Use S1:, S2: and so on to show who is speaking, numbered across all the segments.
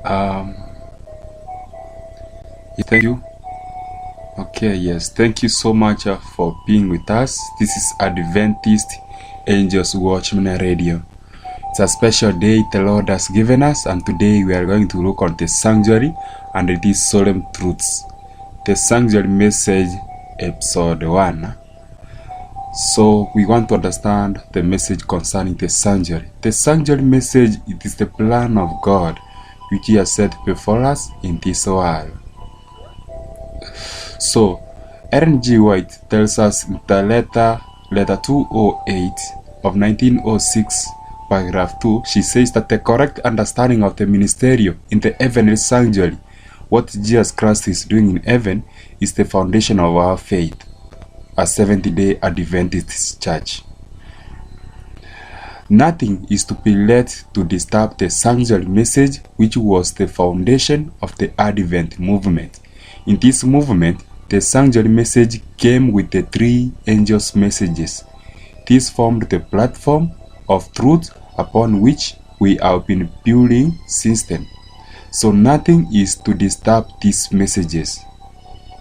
S1: Um, thank you. Okay, yes, thank you so much for being with us. This is Adventist Angels Watchmen Radio. It's a special day the Lord has given us, and today we are going to look on the sanctuary and these solemn truths. The sanctuary message, episode 1. So we want to understand the message concerning the sanctuary. The sanctuary message, it is the plan of God which He has set before us in this world. So Ellen G. White tells us in the letter 208 of 1906, paragraph 2, she says that the correct understanding of the ministerio in the heavenly sanctuary, what Jesus Christ is doing in heaven, is the foundation of our faith as Seventh-day Adventist Church. Nothing is to be let to disturb the sanctuary message, which was the foundation of the Advent movement. In this movement, the sanctuary message came with the three angels' messages. This formed the platform of truth upon which we have been building since then. So nothing is to disturb these messages.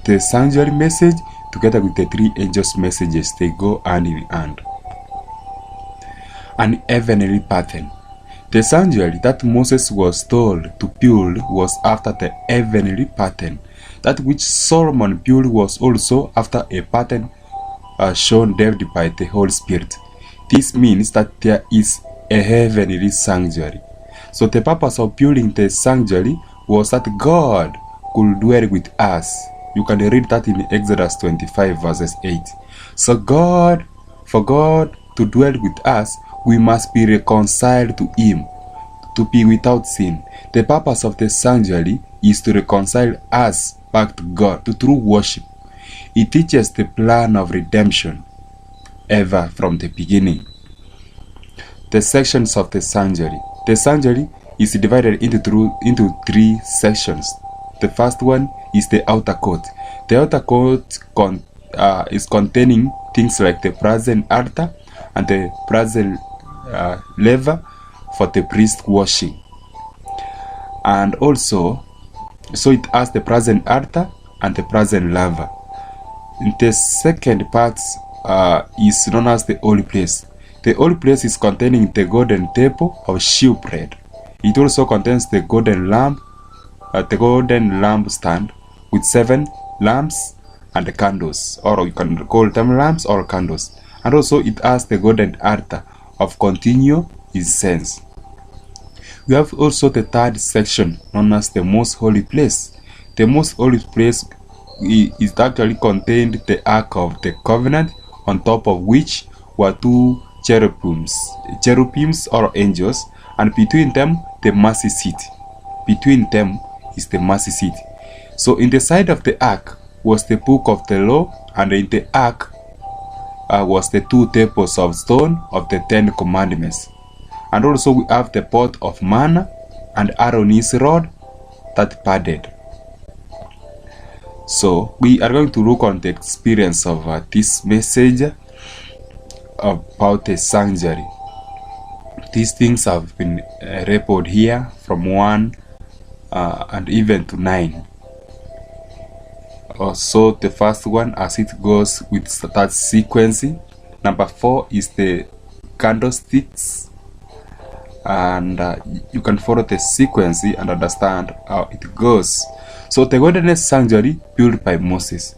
S1: The sanctuary message, together with the three angels' messages, they go hand in hand. An heavenly pattern. The sanctuary that Moses was told to build was after the heavenly pattern. That which Solomon built was also after a pattern shown David by the Holy Spirit. This means that there is a heavenly sanctuary. So the purpose of building the sanctuary was that God could dwell with us. You can read that in Exodus 25 verses 8. So for God to dwell with us, we must be reconciled to Him, to be without sin. The purpose of the sanctuary is to reconcile us back to God, to true worship. It teaches the plan of redemption ever from the beginning. The sections of the sanctuary. The sanctuary is divided into three sections. The first one is the outer court. The outer court is containing things like the brazen altar and the brazen laver for the priest washing. And also, so it has the brazen altar and the brazen laver. The second part is known as the holy place. The holy place is containing the golden table of shewbread. It also contains the golden lamp, stand with 7 lamps and candles, or you can call them lamps or candles. And also it has the golden altar of continual incense. We have also the third section known as the most holy place. The most holy place is actually contained the Ark of the Covenant, on top of which were 2 cherubims or angels, and between them the mercy seat. Between them is the mercy seat. So in the side of the ark was the book of the law, and in the ark was the 2 tables of stone of the 10 commandments. And also we have the pot of manna and Aaron's rod that budded. So we are going to look on the experience of this message about the sanctuary. These things have been reported here from 1 and even to 9. So the first one, as it goes with that sequence. Number 4 is the candlesticks, and you can follow the sequence and understand how it goes. So the wilderness sanctuary built by Moses.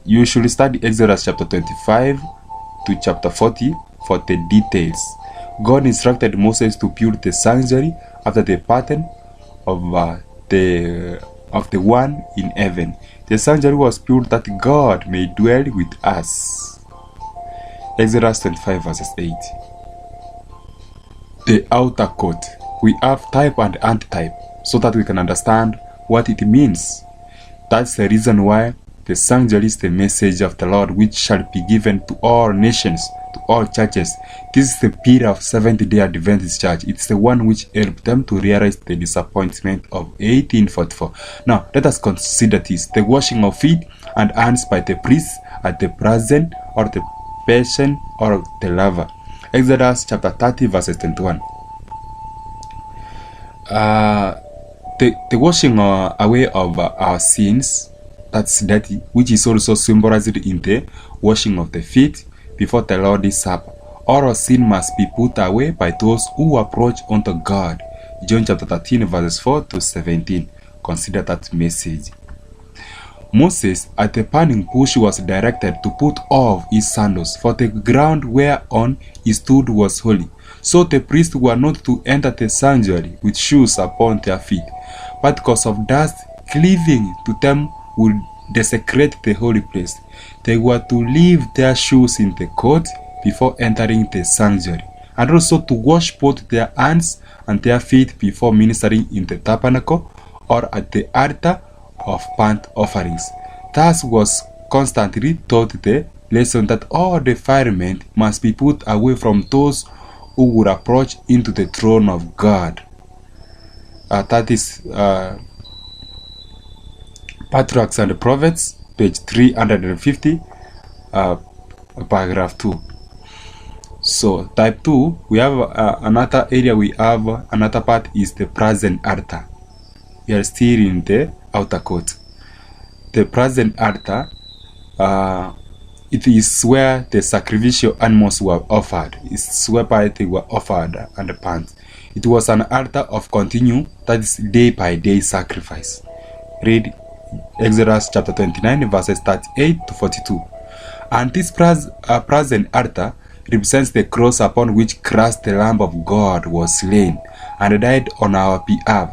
S1: You should study Exodus chapter 25 to chapter 40 for the details. God instructed Moses to build the sanctuary after the pattern of the one in heaven. The sanctuary was built that God may dwell with us. Exodus 25 verses 8. The outer court. We have type and antitype so that we can understand what it means. That's the reason why the sanctuary is the message of the Lord, which shall be given to all nations, to all churches. This is the pillar of Seventh-day Adventist Church. It's the one which helped them to realize the disappointment of 1844. Now, let us consider this. The washing of feet and hands by the priest at the brazen or the basin or the laver. Exodus chapter 30 verses 21. The washing away of our sins, that's dirty, which is also symbolized in the washing of the feet before the Lord's Supper. All our sin must be put away by those who approach unto God. John chapter 13 verses 4 to 17. Consider that message. Moses at the burning bush was directed to put off his sandals, for the ground whereon he stood was holy. So the priests were not to enter the sanctuary with shoes upon their feet, but because of dust cleaving to them would desecrate the holy place. They were to leave their shoes in the court before entering the sanctuary, and also to wash both their hands and their feet before ministering in the tabernacle or at the altar of burnt offerings. Thus was constantly taught the lesson that all defilement must be put away from those who would approach into the throne of God. That is Patriarchs and the Prophets, page 350, paragraph 2. So type 2, we have another area, we have another part is the brazen altar. We are still in the outer court. The brazen altar, it is where the sacrificial animals were offered. It's whereby they were offered and burnt. It was an altar of continue, that is day by day sacrifice. Read Exodus chapter 29 verses 38 to 42. And this brazen altar represents the cross upon which Christ the Lamb of God was slain and died on our behalf.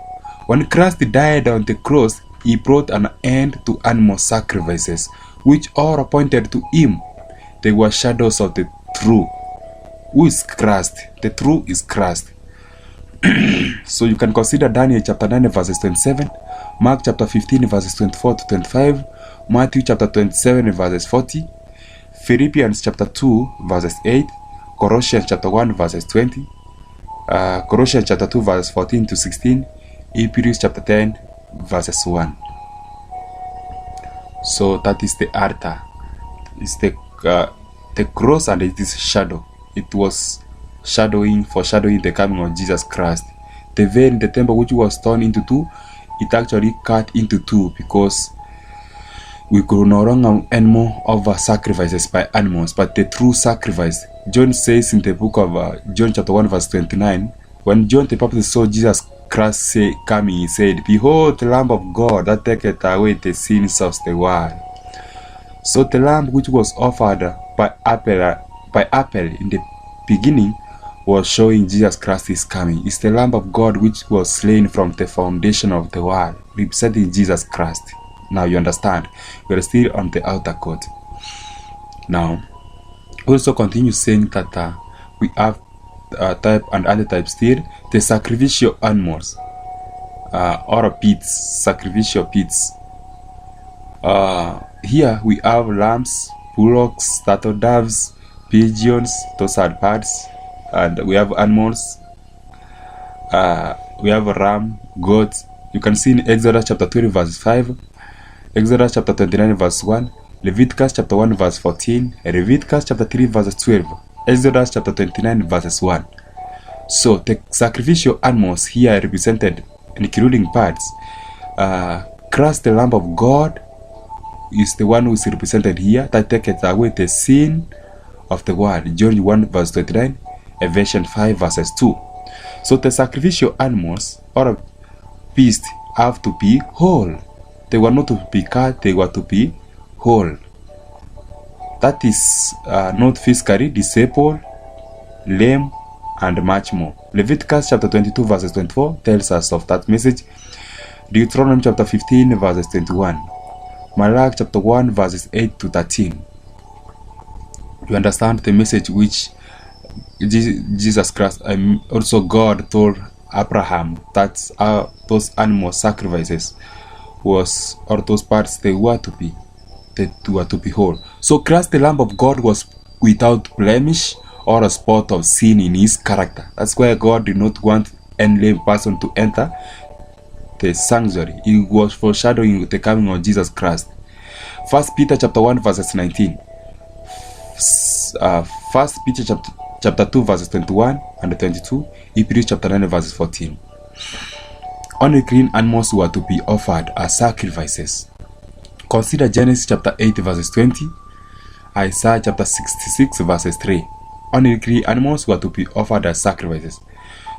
S1: When Christ died on the cross, he brought an end to animal sacrifices, which all pointed to him. They were shadows of the true. Who is Christ? The true is Christ. So you can consider Daniel chapter 9 verses 27, Mark chapter 15 verses 24 to 25, Matthew chapter 27 verses 40, Philippians chapter 2 verses 8, Colossians chapter 1 verses 20, Colossians chapter 2 verses 14 to 16, Hebrews chapter 10 verses 1. So that is the altar. It's the cross, and it is shadow. It was foreshadowing the coming of Jesus Christ. The veil in the temple, which was torn into two, it actually cut into two because we could no longer anymore offer sacrifices by animals, but the true sacrifice. John says in the book of John chapter 1 verse 29, when John the Baptist saw Jesus Christ coming, he said, "Behold the Lamb of God that taketh away the sins of the world." So the lamb which was offered by Abel in the beginning was showing Jesus Christ is coming. It's the Lamb of God which was slain from the foundation of the world, representing Jesus Christ. Now you understand. We are still on the outer court. Now, also continue saying that we have type and antitype still, the sacrificial animals, or pits, sacrificial pits. Here we have lambs, bullocks, turtle doves, pigeons, those are birds, and we have animals. We have a ram, goats. You can see in Exodus chapter 20 verse 5, Exodus chapter 29 verse 1, Leviticus chapter 1 verse 14, and Leviticus chapter 3 verse 12, Exodus chapter 29 verses 1. So the sacrificial animals here are represented, including birds. Christ the Lamb of God is the one who is represented here, that taketh away the sin of the world. John 1 verse 29, Ephesians 5 verses 2. So the sacrificial animals or beasts have to be whole. They were not to be cut, they were to be whole. That is not physically disabled, lame, and much more. Leviticus chapter 22 verses 24 tells us of that message. Deuteronomy chapter 15 verses 21. Malachi chapter 1 verses 8 to 13. You understand the message which Jesus Christ, also God told Abraham that those animal sacrifices was, or those parts they were to be whole. So Christ the Lamb of God was without blemish or a spot of sin in his character. That's why God did not want any lame person to enter the sanctuary. It was foreshadowing the coming of Jesus Christ. 1 Peter chapter 1 verses 19. 1 Peter chapter 2 verses 21 and 22. Hebrews chapter 9 verses 14. Only clean animals were to be offered as sacrifices. Consider Genesis chapter 8 verses 20, Isaiah chapter 66 verses 3. Only clean animals were to be offered as sacrifices.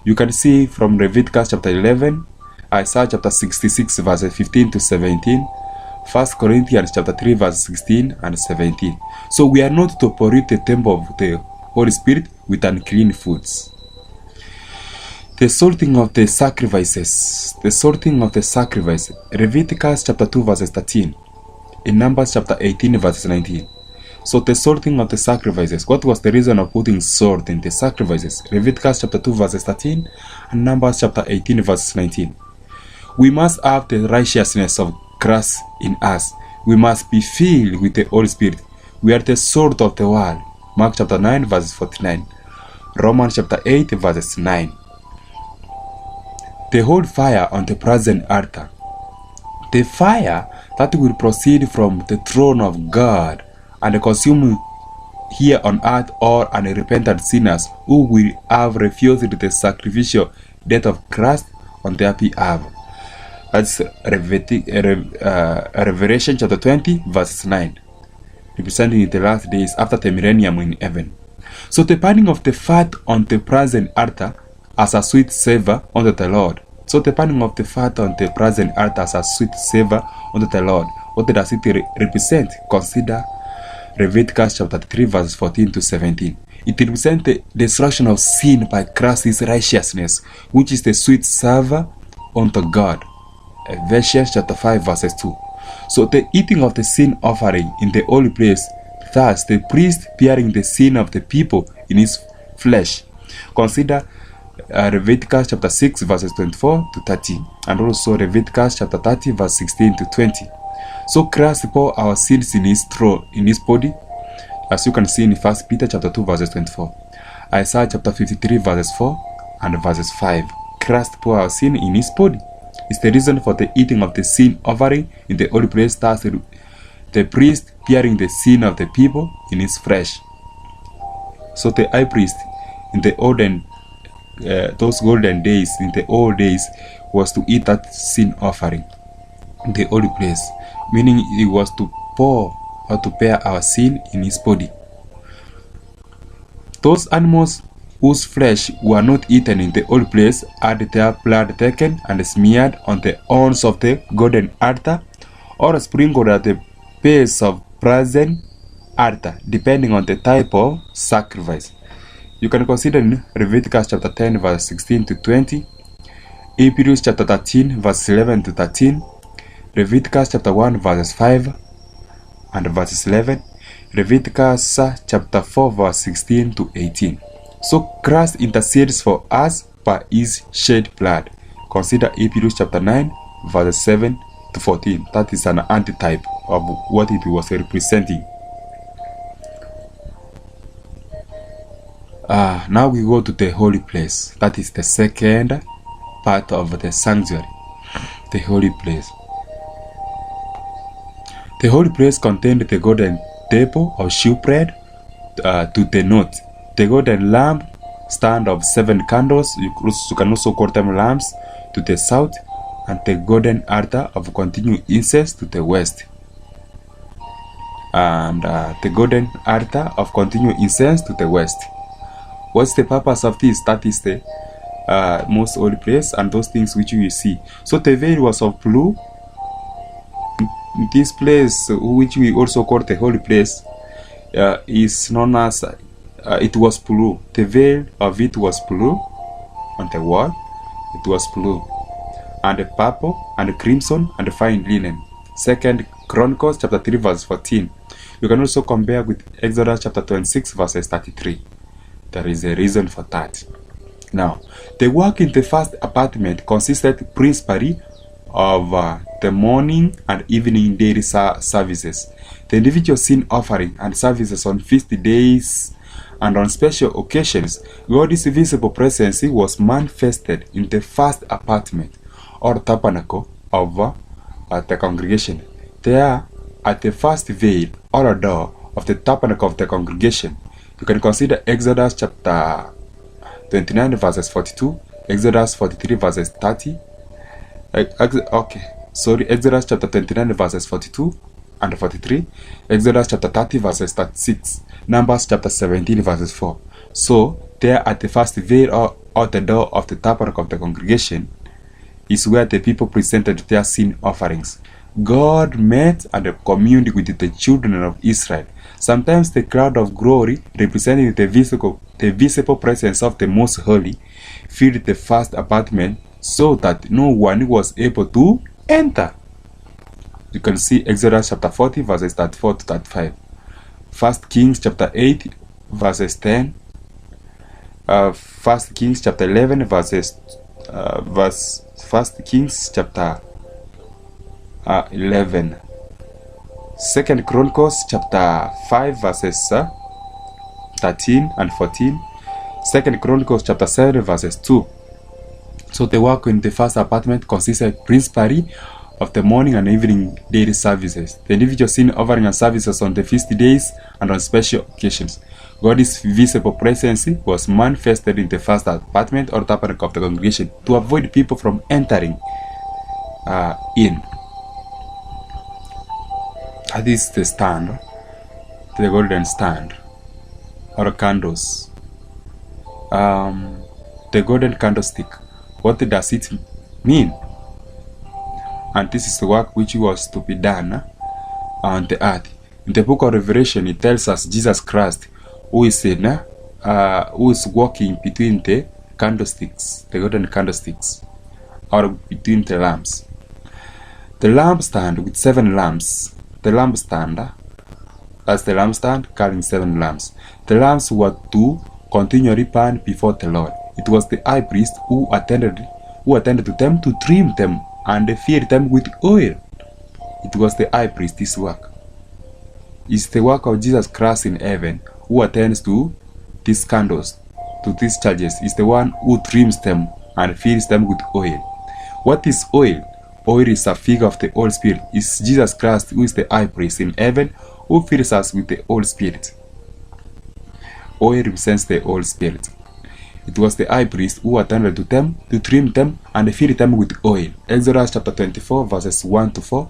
S1: You can see from Leviticus chapter 11, Isaiah chapter 66 verses 15 to 17, 1 Corinthians chapter 3 verse 16 and 17. So we are not to pollute the temple of the Holy Spirit with unclean foods. The salting of the sacrifices. The salting of the sacrifice. Leviticus chapter 2 verses 13. In Numbers chapter 18 verses 19. So the salting of the sacrifices. What was the reason of putting salt in the sacrifices? Leviticus chapter 2 verses 13 and Numbers chapter 18 verses 19. We must have the righteousness of Christ in us. We must be filled with the Holy Spirit. We are the salt of the world. Mark chapter 9 verses 49. Romans chapter 8 verses 9. The whole fire on the present altar. The fire that will proceed from the throne of God and consume here on earth all unrepentant sinners who will have refused the sacrificial death of Christ on their behalf. That's Revelation chapter 20 verse 9, representing the last days after the millennium in heaven. So the burning of the fat on the present altar as a sweet savor unto the Lord. So the burning of the fat on the present altar as a sweet savor unto the Lord. What does it represent? Consider Leviticus chapter 3 verses 14 to 17. It represents the destruction of sin by Christ's righteousness, which is the sweet savor unto God. Ephesians chapter 5 verses 2. So the eating of the sin offering in the holy place, thus the priest bearing the sin of the people in his flesh. Consider Leviticus chapter 6 verses 24 to 30, and also Leviticus chapter 30 verse 16 to 20. So Christ bore our sins in his body, as you can see in 1 Peter chapter 2 verses 24, Isaiah chapter 53 verses 4 and verses 5. Christ bore our sin in his body. It's the reason for the eating of the sin offering in the holy place, thus the priest bearing the sin of the people in his flesh. So the high priest in the those golden days, in the old days, was to eat that sin offering in the holy place, meaning it was to pour or to bear our sin in his body. Those animals whose flesh were not eaten in the holy place had their blood taken and smeared on the horns of the golden altar, or sprinkled at the base of present altar, depending on the type of sacrifice. You can consider Leviticus chapter 10 verse 16 to 20, Hebrews chapter 13 verse 11 to 13, Leviticus chapter 1 verses 5 and verses 11, Leviticus chapter 4 verse 16 to 18. So Christ intercedes for us by his shed blood. Consider Hebrews chapter 9 verses 7 to 14. That is an antitype of what it was representing. Now we go to the holy place. That is the second part of the sanctuary. The holy place. The holy place contained the golden table of shewbread to the north, the golden lamp stand of 7 candles, you can also call them lamps, to the south, and the golden altar of continual incense to the west. And the golden altar of continual incense to the west. What's the purpose of this? That is the most holy place and those things which you will see. So the veil was of blue. This place, which we also call the holy place, is known as it was blue. The veil of it was blue on the wall. It was blue, and purple, and crimson, and fine linen. 2 Chronicles chapter 3 verse 14. You can also compare with Exodus chapter 26 verses 33. There is a reason for that. Now, the work in the first apartment consisted principally of the morning and evening daily services, the individual sin offering and services on feast days and on special occasions. God's visible presence was manifested in the first apartment or tabernacle of the congregation. There, at the first veil or door of the tabernacle of the congregation, you can consider Exodus chapter 29 verses 42, Exodus 43 verses 30, Okay, sorry, Exodus chapter 29 verses 42 and 43, Exodus chapter 30 verses 36, Numbers chapter 17 verses 4. So, there at the first veil or the door of the tabernacle of the congregation is where the people presented their sin offerings. God met and communed with the children of Israel. Sometimes the cloud of glory, representing the visible presence of the Most Holy, filled the first apartment so that no one was able to enter. You can see Exodus chapter 40 verses 34 to 35. 1 Kings chapter 8 verses 10. 1 Kings chapter 11 verses 1 Kings chapter 11. 2 Chronicles chapter 5 verses 13 and 14. 2 Chronicles chapter 7 verses 2. So the work in the first apartment consisted principally of the morning and evening daily services, the individual sin offering and services on the feast days and on special occasions. God's visible presence was manifested in the first apartment or tabernacle of the congregation to avoid people from entering in. That is the stand, the golden stand, or candles. The golden candlestick. What does it mean? And this is the work which was to be done on the earth. In the book of Revelation, it tells us Jesus Christ, who is walking between the candlesticks, the golden candlesticks, or between the lamps. The lampstand with 7 lamps. The lampstand, that's the lampstand carrying 7 lamps. The lamps were to continually burn before the Lord. It was the high priest who attended to them to trim them and fill them with oil. It was the high priest's work. It's the work of Jesus Christ in heaven who attends to these candles, to these charges. Is the one who trims them and fills them with oil. What is oil? Oil is a figure of the Holy Spirit. It's Jesus Christ who is the high priest in heaven who fills us with the Holy Spirit. Oil represents the Holy Spirit. It was the high priest who attended to them, to trim them, and fill them with oil. Exodus chapter 24 verses 1 to 4.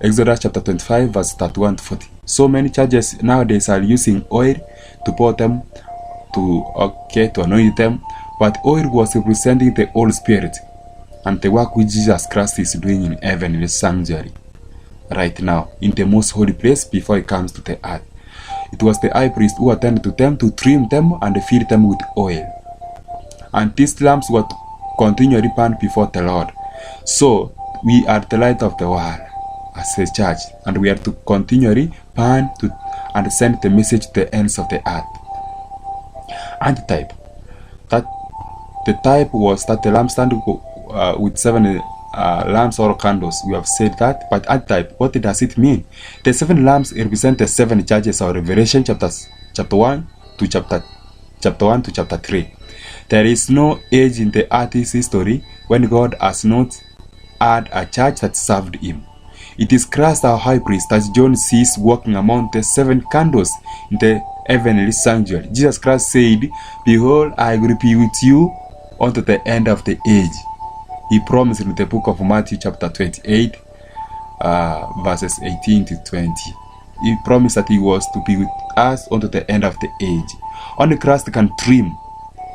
S1: Exodus chapter 25 verses 31 to 40. So many churches nowadays are using oil to pour them, to anoint them. But oil was representing the Holy Spirit and the work which Jesus Christ is doing in heaven in the sanctuary right now, in the most holy place before he comes to the earth. It was the high priest who attended to them to trim them and fill them with oil. And these lamps were to continually burn before the Lord. So we are the light of the world as a church, and we are to continually burn and send the message to the ends of the earth. And the type. That the type was that the lampstand with 7 lamps or candles. We have said that, but antitype, what does it mean? The 7 lamps represent the 7 churches of Revelation chapter 1 to chapter 3. There is no age in the earth's history when God has not had a church that served him. It is Christ our high priest that John sees walking among the 7 candles in the heavenly sanctuary. Jesus Christ said, "Behold, I will be with you unto the end of the age." He promised in the book of Matthew chapter 28 verses 18 to 20. He promised that he was to be with us unto the end of the age. Only Christ can trim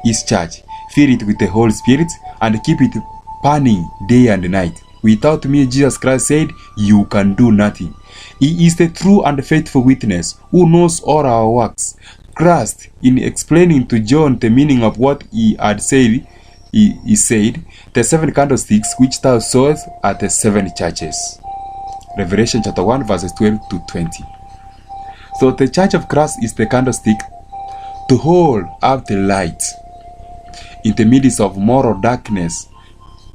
S1: his church, fill it with the Holy Spirit, and keep it burning day and night. Without me, Jesus Christ said, you can do nothing. He is the true and faithful witness who knows all our works. Christ, in explaining to John the meaning of what he had said, he said, the 7 candlesticks which thou sawest are the 7 churches. Revelation chapter 1 verses 12 to 20. So the church of Christ is the candlestick to hold up the light in the midst of moral darkness,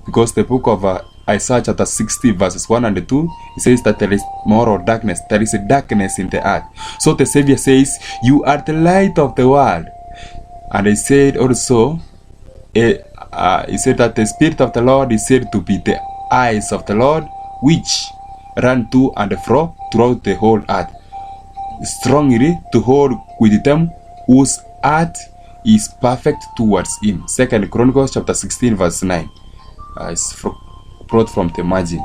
S1: because the book of Isaiah chapter 60 verses 1 and 2, it says that there is moral darkness, there is a darkness in the earth. So the Savior says, you are the light of the world. And he said also, he said that the Spirit of the Lord is said to be the eyes of the Lord, which run to and fro throughout the whole earth, strongly to hold with them whose heart is perfect towards him. 2 Chronicles chapter 16 verse 9. brought from the margin.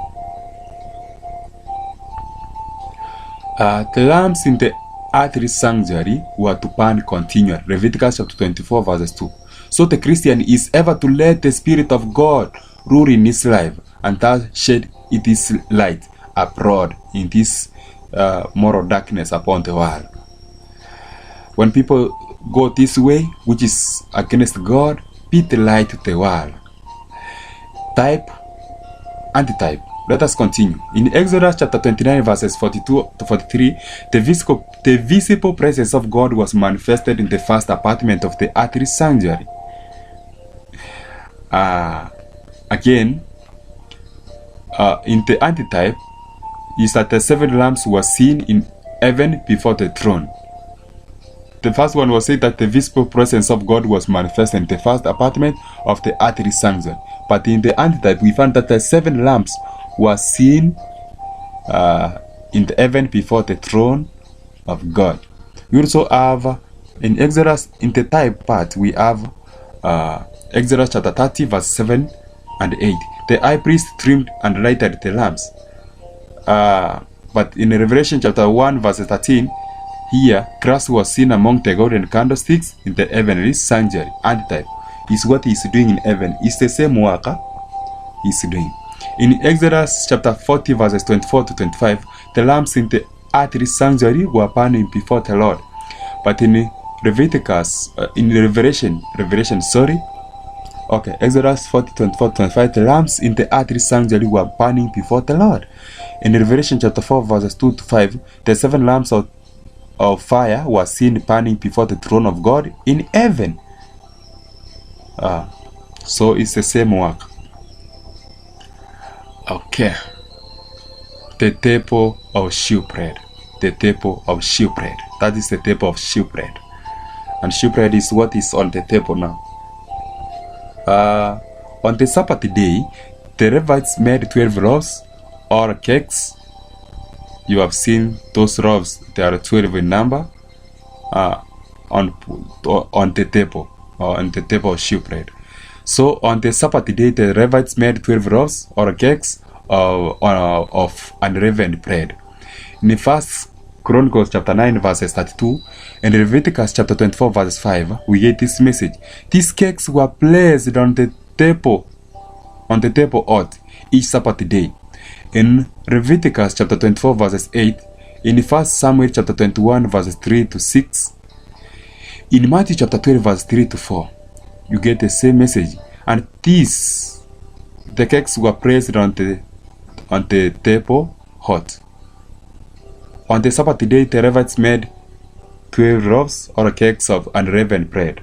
S1: The lamps in the earthly sanctuary were to burn continually. Leviticus chapter 24 verses 2. So the Christian is ever to let the Spirit of God rule in his life, and thus shed its light abroad in this moral darkness upon the world. When people go this way, which is against God, be the light to the world. Type, antitype. Let us continue. In Exodus chapter 29 verses 42 to 43, the visible presence of God was manifested in the first apartment of the earthly sanctuary. Again, in the antitype, is that the 7 lamps were seen in heaven before the throne. The first one was said that the visible presence of God was manifested in the first apartment of the earthly sanctuary. But in the antitype, we found that the 7 lamps were seen in the heaven before the throne of God. We also have in Exodus, in the type part, we have Exodus chapter 30 verse 7 and 8. The high priest trimmed and lighted the lamps. But in Revelation chapter 1 verse 13, here Christ was seen among the golden candlesticks in the heavenly sanctuary. Antitype is what he is doing in heaven. It's the same work he is doing. In Exodus chapter 40 verses 24 to 25, the lamps in the earthly sanctuary were burning before the Lord. But in Leviticus, Exodus 40, 24, 25, the lamps in the earthly sanctuary were burning before the Lord. In Revelation chapter 4 verses 2 to 5, the 7 lamps of fire were seen burning before the throne of God in heaven. So it's the same work. Okay. The table of shewbread. The table of shewbread. That is the table of shewbread. And shewbread is what is on the table now. On the Sabbath day, the Levites made 12 loaves or cakes. You have seen those loaves, they are 12 in number, on the table, or on the table of shewbread. So on the Sabbath day, the Levites made 12 loaves or cakes of unleavened bread. In the First Chronicles chapter 9 verses 32 and Leviticus chapter 24 verses 5, we get this message. These cakes were placed on the table hot each Sabbath day. In Leviticus chapter 24 verses 8, in 1 Samuel chapter 21 verses 3 to 6, in Matthew chapter 12 verse 3 to 4, you get the same message. And the cakes were placed on the table hot. On the Sabbath day, the Levites made 12 loaves or cakes of unleavened bread,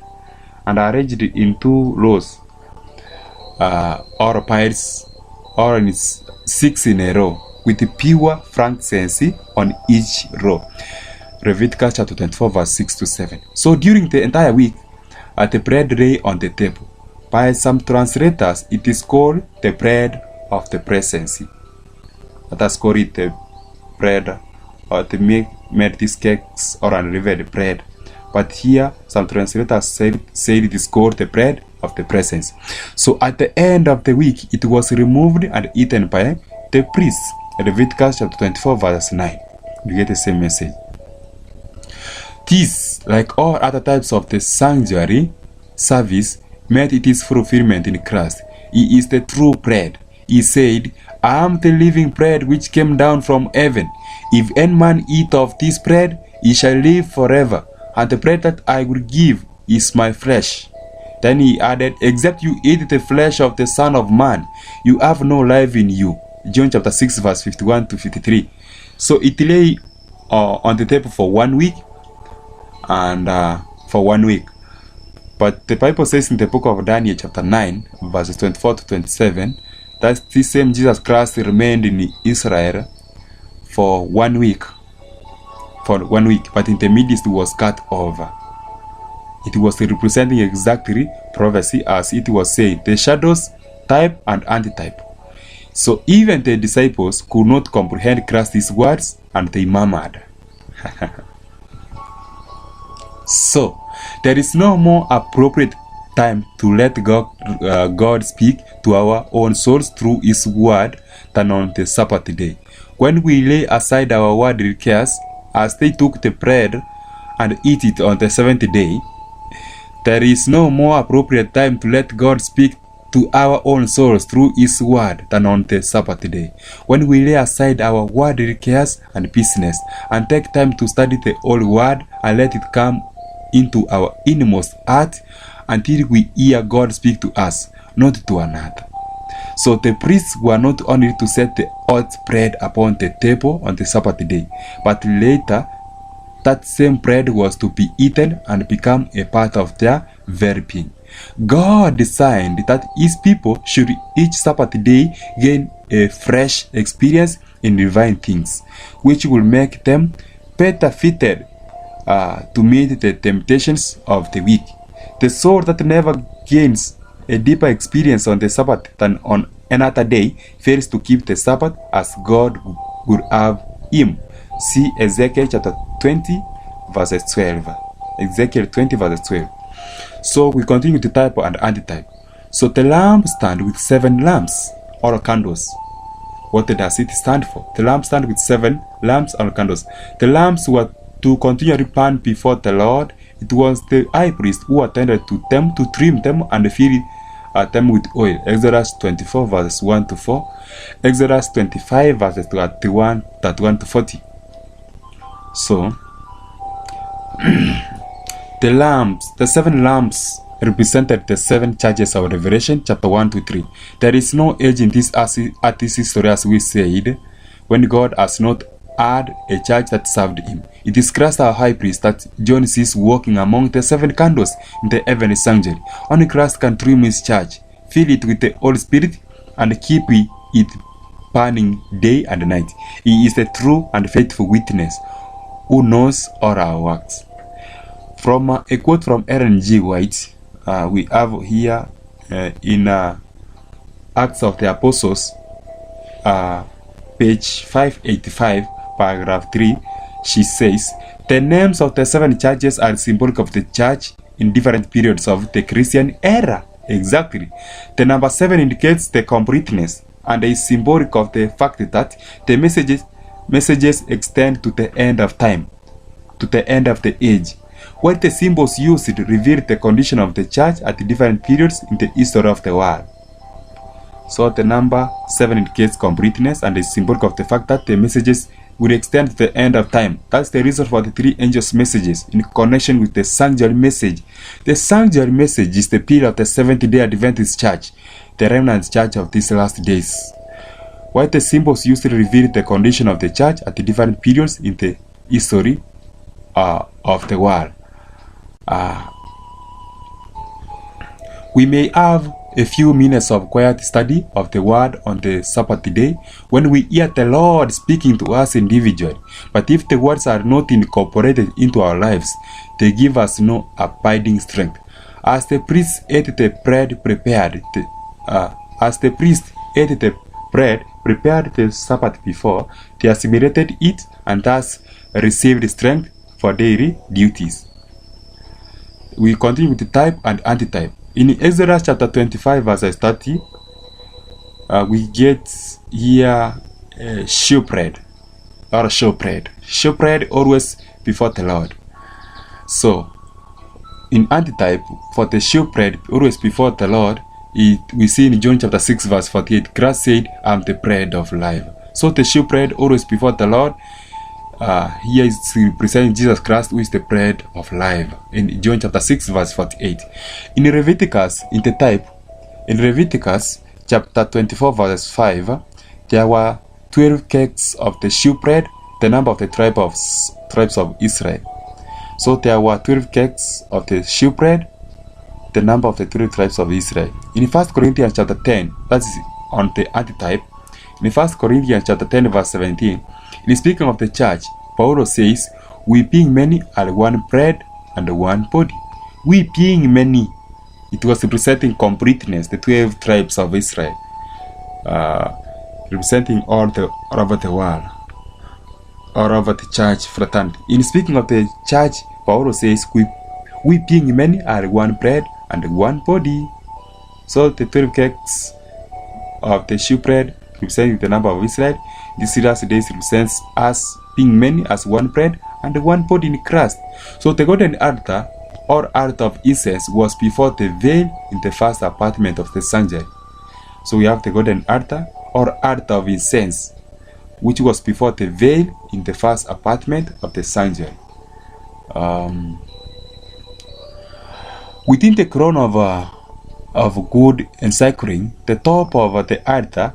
S1: and arranged in 2 rows, or piles, or in 6 in a row, with pure frankincense on each row. Leviticus chapter 24 verse 6 to 7. So during the entire week, the bread lay on the table. By some translators, it is called the bread of the presence. Let us call it the bread, or they made these cakes or unleavened bread. But here, some translators said it is called the bread of the presence. So at the end of the week, it was removed and eaten by the priests. Leviticus chapter 24 verse 9. You get the same message. This, like all other types of the sanctuary service, made its fulfillment in Christ. He is the true bread. He said, I am the living bread which came down from heaven. If any man eat of this bread, he shall live forever. And the bread that I will give is my flesh. Then he added, except you eat the flesh of the Son of Man, you have no life in you. John chapter 6 verse 51 to 53. So it lay on the table for 1 week. And for 1 week. But the Bible says in the book of Daniel chapter 9 verses 24 to 27, that this same Jesus Christ remained in Israel for 1 week. But in the midst it was cut over. It was representing exactly prophecy as it was said, the shadows, type and antitype. So even the disciples could not comprehend Christ's words, and they murmured. So there is no more appropriate time to let God speak to our own souls through His word than on the Sabbath day. When we lay aside our worldly cares, as they took the bread and eat it on the seventh day, there is no more appropriate time to let God speak to our own souls through His word than on the Sabbath day. When we lay aside our worldly cares and business and take time to study the Holy Word and let it come into our innermost heart until we hear God speak to us, not to another. So the priests were not only to set the hot bread upon the table on the Sabbath day, but later that same bread was to be eaten and become a part of their very being. God designed that His people should each Sabbath day gain a fresh experience in divine things, which will make them better fitted to meet the temptations of the week. The soul that never gains a deeper experience on the Sabbath than on another day fails to keep the Sabbath as God would have him. See Ezekiel chapter 20 verses 12. Ezekiel 20 verses 12. So we continue to type and antitype. So the lamp stand with 7 lamps or candles. What does it stand for? The lamp stand with 7 lamps or candles. The lamps were to continually burn before the Lord. It was the high priest who attended to them to trim them and fill them with oil. Exodus 24 verses 1 to 4. Exodus 25 verses 31 to 40. So the 7 lamps represented the 7 churches of Revelation chapter 1 to 3. There is no age in this artist's history, as we said, when God has not had a church that served him. It is Christ our high priest that John sees walking among the 7 candles in the heavenly sanctuary. Only Christ can trim his church, fill it with the Holy Spirit, and keep it burning day and night. He is a true and faithful witness who knows all our works. From a quote from Ellen G. White, we have here in Acts of the Apostles, page 585, paragraph 3, she says, the names of the 7 churches are symbolic of the church in different periods of the Christian era. Exactly. The number 7 indicates the completeness and is symbolic of the fact that the messages extend to the end of time, to the end of the age. While the symbols used reveal the condition of the church at different periods in the history of the world. So the number 7 indicates completeness and is symbolic of the fact that the messages will extend to the end of time. That's the reason for the 3 angels' messages in connection with the sanctuary message. The sanctuary message is the pillar of the Seventh-day Adventist Church, the remnant church of these last days. While the symbols used reveal the condition of the church at different periods in the history of the world. We may have a few minutes of quiet study of the word on the Sabbath day when we hear the Lord speaking to us individually. But if the words are not incorporated into our lives, they give us no abiding strength. As the priest ate the bread prepared the Sabbath before, they assimilated it and thus received strength for daily duties. We continue with the type and antitype. In Exodus chapter 25 verse 30, we get here showbread or showbread. Showbread always before the Lord. So, in antitype, for the showbread always before the Lord, we see in John chapter 6 verse 48, Christ said, I am the bread of life. So the showbread always before the Lord, here is representing Jesus Christ, who is the bread of life, in John chapter 6 verse 48. In Leviticus, in the type, in Leviticus chapter 24 verse 5, there were 12 cakes of the showbread, the number of the tribes of Israel. So there were 12 cakes of the showbread, the number of the 12 tribes of Israel. In 1 Corinthians chapter 10, that is on the antitype, in 1 Corinthians chapter 10 verse 17, in speaking of the church, Paul says, we being many are one bread and one body. We being many, it was representing completeness, the 12 tribes of Israel, representing all over the world, all over the church fraternity. In speaking of the church, Paul says, we being many are one bread and one body. So the 12 cakes of the shewbread represent the number of Israel. The serious days represents us being many as one bread and one body in Christ. So the golden altar or altar of incense was before the veil in the first apartment of the sanctuary. So we have the golden altar or altar of incense, which was before the veil in the first apartment of the sanctuary. Within the crown of gold encircling the top of the altar,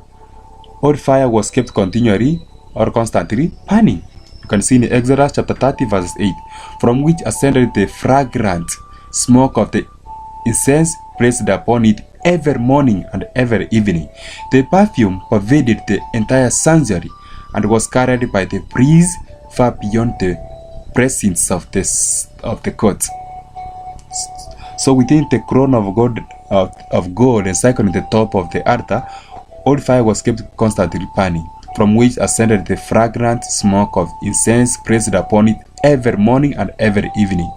S1: oil fire was kept continually or constantly burning. You can see in Exodus chapter 30 verse 8, from which ascended the fragrant smoke of the incense placed upon it every morning and every evening. The perfume pervaded the entire sanctuary and was carried by the priest far beyond the precincts of the court. So within the crown of gold encircling the top of the altar, oil fire was kept constantly burning, from which ascended the fragrant smoke of incense placed upon it every morning and every evening.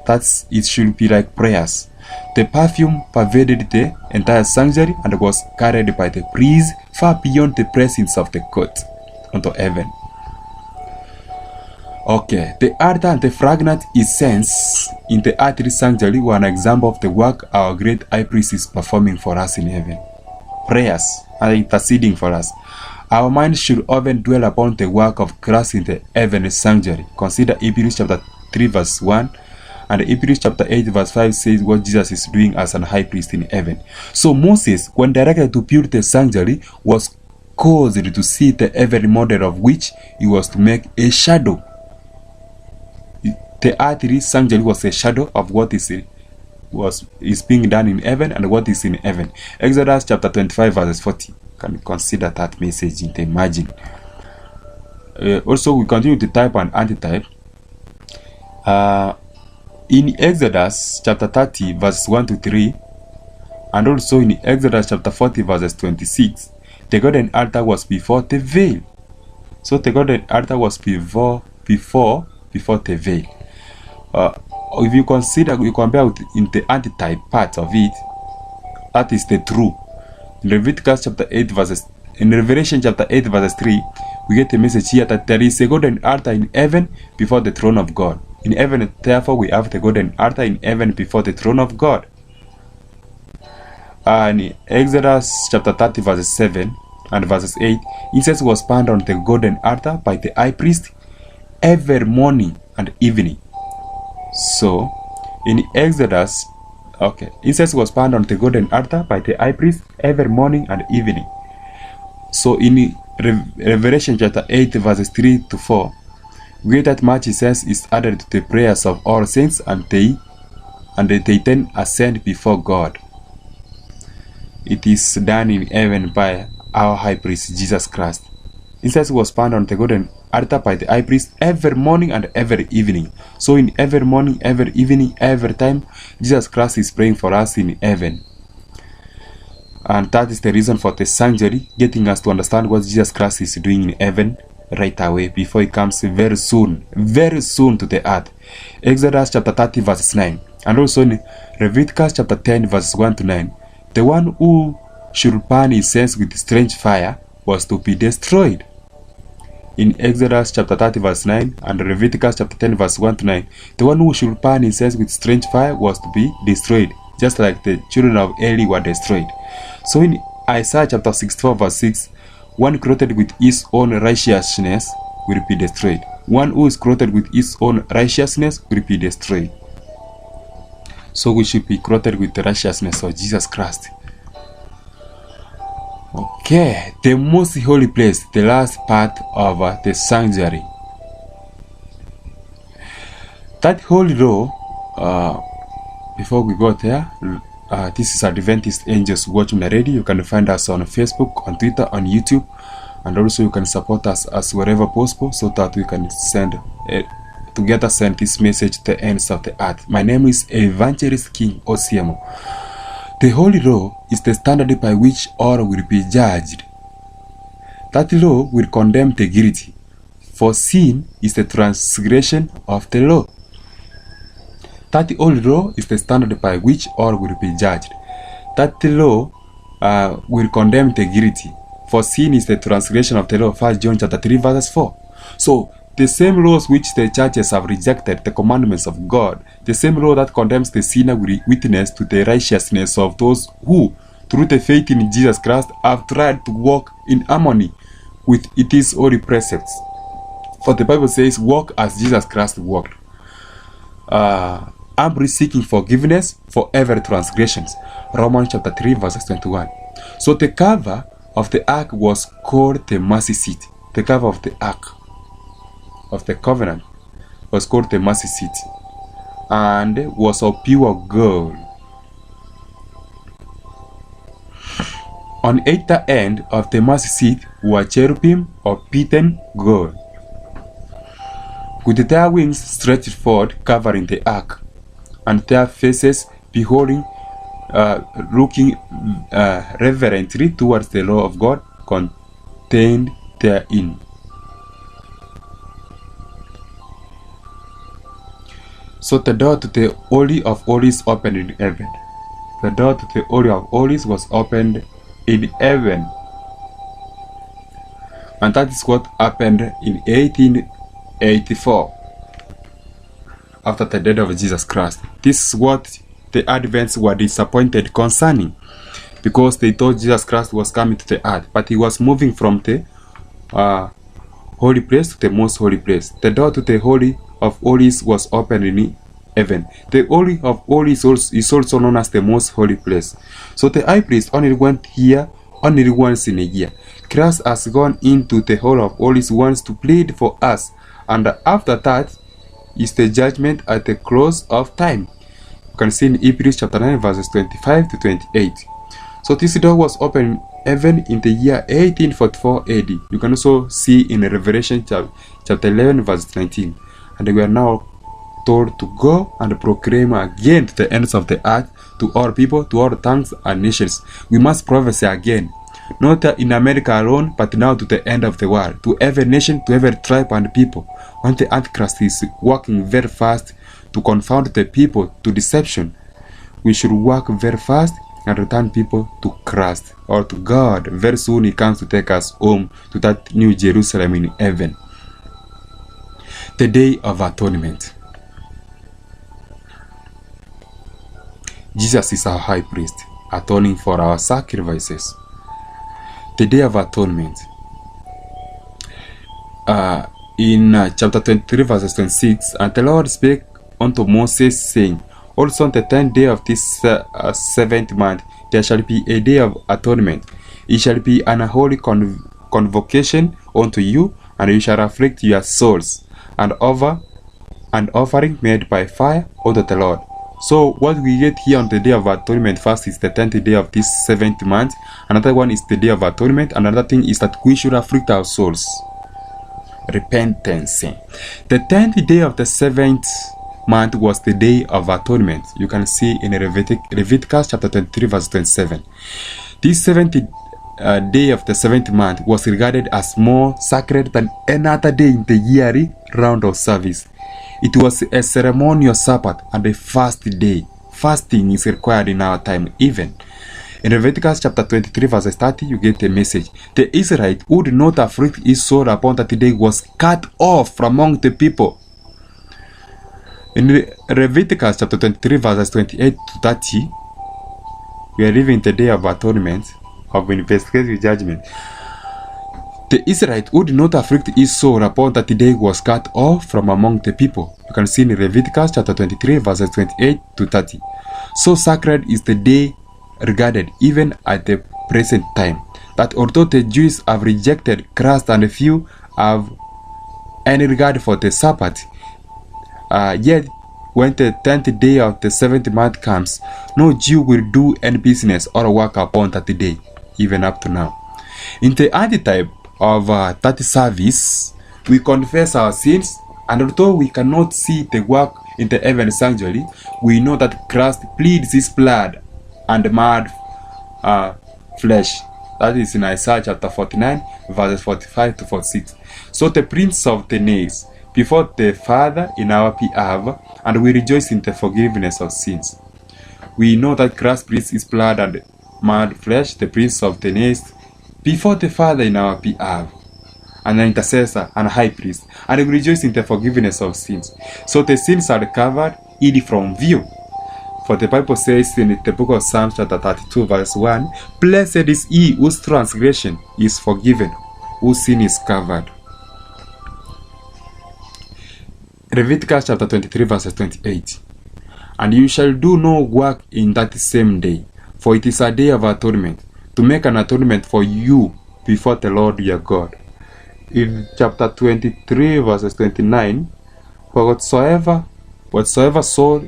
S1: That's it should be like prayers. The perfume pervaded the entire sanctuary and was carried by the priest far beyond the presence of the court unto heaven. Okay, the altar and the fragrant incense in the earthly sanctuary were an example of the work our great high priest is performing for us in heaven. Prayers are interceding for us. Our minds should often dwell upon the work of Christ in the heavenly sanctuary. Consider Hebrews chapter 3 verse 1 and Hebrews chapter 8 verse 5 says what Jesus is doing as an high priest in heaven. So Moses, when directed to build the sanctuary, was caused to see the heavenly model of which he was to make a shadow. The earthly sanctuary was a shadow of what is being done in heaven and what is in heaven. Exodus chapter 25 verse 40. Can you consider that message in the margin? Also, we continue to type and antitype. In Exodus chapter 30 verses 1 to 3, and also in Exodus chapter 40 verses 26, the golden altar was before the veil. So the golden altar was before the veil. If you consider, you compare with in the antitype part of it, that is the true. In Leviticus chapter 8 verses, in Revelation chapter 8 verses 3, we get a message here that there is a golden altar in heaven before the throne of God. In heaven, therefore, we have the golden altar in heaven before the throne of God. And in Exodus chapter 30 verses 7 and verses 8, incense was burned on the golden altar by the high priest every morning and evening. So, in Exodus, incense was burned on the golden altar by the high priest every morning and evening. So, in Revelation chapter 8 verses 3 to 4, we get that much incense is added to the prayers of all saints, and they then ascend before God. It is done in heaven by our high priest Jesus Christ. Incense was burned on the golden altar by the high priest every morning and every evening. So in every morning, every evening, every time, Jesus Christ is praying for us in heaven. And that is the reason for the sanctuary, getting us to understand what Jesus Christ is doing in heaven right away before he comes very soon to the earth. Exodus chapter 30 verses 9, and also in Leviticus chapter 10 verses 1 to 9, the one who should burn incense with strange fire was to be destroyed. In Exodus chapter 30 verse 9 and Leviticus chapter 10 verse 1 to 9, the one who should burn incense with strange fire was to be destroyed, just like the children of Eli were destroyed. So in Isaiah chapter 64 verse 6, one clothed with his own righteousness will be destroyed. One who is clothed with his own righteousness will be destroyed. So we should be clothed with the righteousness of Jesus Christ. Okay, the most holy place, the last part of the sanctuary. That holy law, before we go there, this is Adventist Angels Watching the Radio. You can find us on Facebook, on Twitter, on YouTube, and also you can support us as wherever possible so that we can together send this message to the ends of the earth. My name is Evangelist King Osiemo. The holy law is the standard by which all will be judged. That law will condemn the guilty, for sin is the transgression of the law. That holy law is the standard by which all will be judged. That law will condemn the guilty. For sin is the transgression of the law. 1 John chapter 3 verse 4. So the same laws which the churches have rejected, the commandments of God, the same law that condemns the sinner will witness to the righteousness of those who, through the faith in Jesus Christ, have tried to walk in harmony with its holy precepts. For the Bible says, walk as Jesus Christ walked. Humbly seeking forgiveness for every transgressions. Romans chapter 3 verse 21. So the cover of the ark was called the mercy seat. The cover of the ark of the covenant was called the mercy seat and was of pure gold. On either end of the mercy seat were cherubim of beaten gold, with their wings stretched forward, covering the ark, and their faces beholding, looking reverently towards the law of God contained therein. So the door to the Holy of Holies opened in heaven. The door to the Holy of Holies was opened in heaven. And that is what happened in 1884, after the death of Jesus Christ. This is what the Adventists were disappointed concerning, because they thought Jesus Christ was coming to the earth, but he was moving from the holy place to the most holy place. The door to the Holy of Holies was opened in heaven. The Holy of Holies is also known as the most holy place. So the high priest only went here only once in a year. Christ has gone into the Holy of Holies once to plead for us, and after that is the judgment at the close of time. You can see in Hebrews chapter 9 verses 25 to 28. So this door was opened in heaven in the year 1844 AD. You can also see in Revelation chapter 11 verse 19. And we are now told to go and proclaim again to the ends of the earth, to all people, to all tongues and nations. We must prophesy again, not in America alone, but now to the end of the world, to every nation, to every tribe and people. When the Antichrist is working very fast to confound the people to deception, we should work very fast and return people to Christ or to God. Very soon he comes to take us home to that new Jerusalem in heaven. The Day of Atonement. Jesus is our high priest, atoning for our sacrifices. The Day of Atonement. In chapter 23 verses 26, and the Lord spake unto Moses, saying, also on the 10th day of this 7th month there shall be a day of atonement. It shall be an holy convocation unto you, and you shall afflict your souls, and offer an offering made by fire unto the Lord. So what we get here on the Day of Atonement, first is the 10th day of this 7th month, another one is the Day of Atonement, another thing is that we should afflict our souls. Repentance. The 10th day of the 7th month was the Day of Atonement. You can see in Leviticus chapter 23 verse 27. This 7th day of the 7th month was regarded as more sacred than any other day in the yearly round of service. It was a ceremonial Sabbath and a fast day. Fasting is required in our time even. In Leviticus chapter 23 verse 30, you get a message. The Israelite who did not afflict his soul upon that day was cut off from among the people. In Leviticus chapter 23 verses 28 to 30, we are living the Day of Atonement, of investigative judgment. The Israelite who did not afflict his soul upon that day was cut off from among the people. You can see in Leviticus chapter 23 verses 28 to 30. So sacred is the day regarded even at the present time, that although the Jews have rejected Christ and few have any regard for the Sabbath, yet when the 10th day of the 7th month comes, no Jew will do any business or work upon that day, even up to now. In the antitype of that service, we confess our sins, and although we cannot see the work in the heaven sanctuary, we know that Christ pleads his blood and mad flesh. That is in Isaiah chapter 49 verses 45 to 46. So the Prince of the Nails, before the Father in our behalf, and we rejoice in the forgiveness of sins. We know that Christ breathes his blood and made flesh, the Prince of the Next, before the Father in our behalf, and an intercessor and high priest, and we rejoice in the forgiveness of sins. So the sins are covered, hid from view. For the Bible says in the book of Psalms chapter 32 verse 1, "Blessed is he whose transgression is forgiven, whose sin is covered." Leviticus chapter 23 verse 28, "And you shall do no work in that same day, for it is a day of atonement, to make an atonement for you before the Lord your God." In chapter 23 verses 29, "For whatsoever soul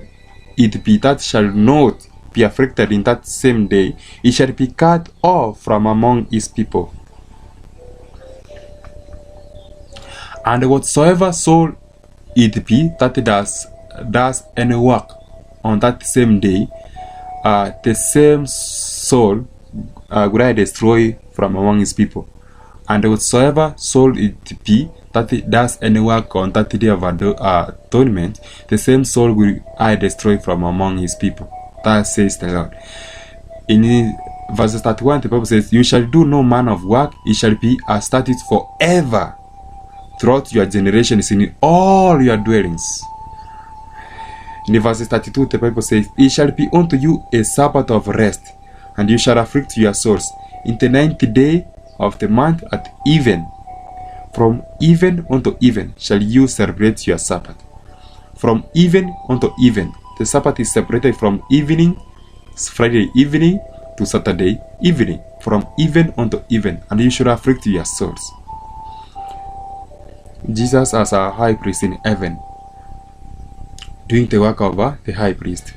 S1: it be that shall not be afflicted in that same day, it shall be cut off from among his people. And whatsoever soul it be that does any work on that same day, the same soul will I destroy from among his people. And whatsoever soul it be that does any work on that day of atonement, the same soul will I destroy from among his people. That says the Lord." In verses 31, the Bible says, "You shall do no manner of work, it shall be a statute forever throughout your generations in all your dwellings." In verses 32, the Bible says, "It shall be unto you a Sabbath of rest, and you shall afflict your souls. In the 9th day of the month at even, from even unto even shall you celebrate your Sabbath." From even unto even. The Sabbath is separated from evening, Friday evening, to Saturday evening. From even unto even. And you should afflict your souls. Jesus as our high priest in heaven, doing the work of the high priest.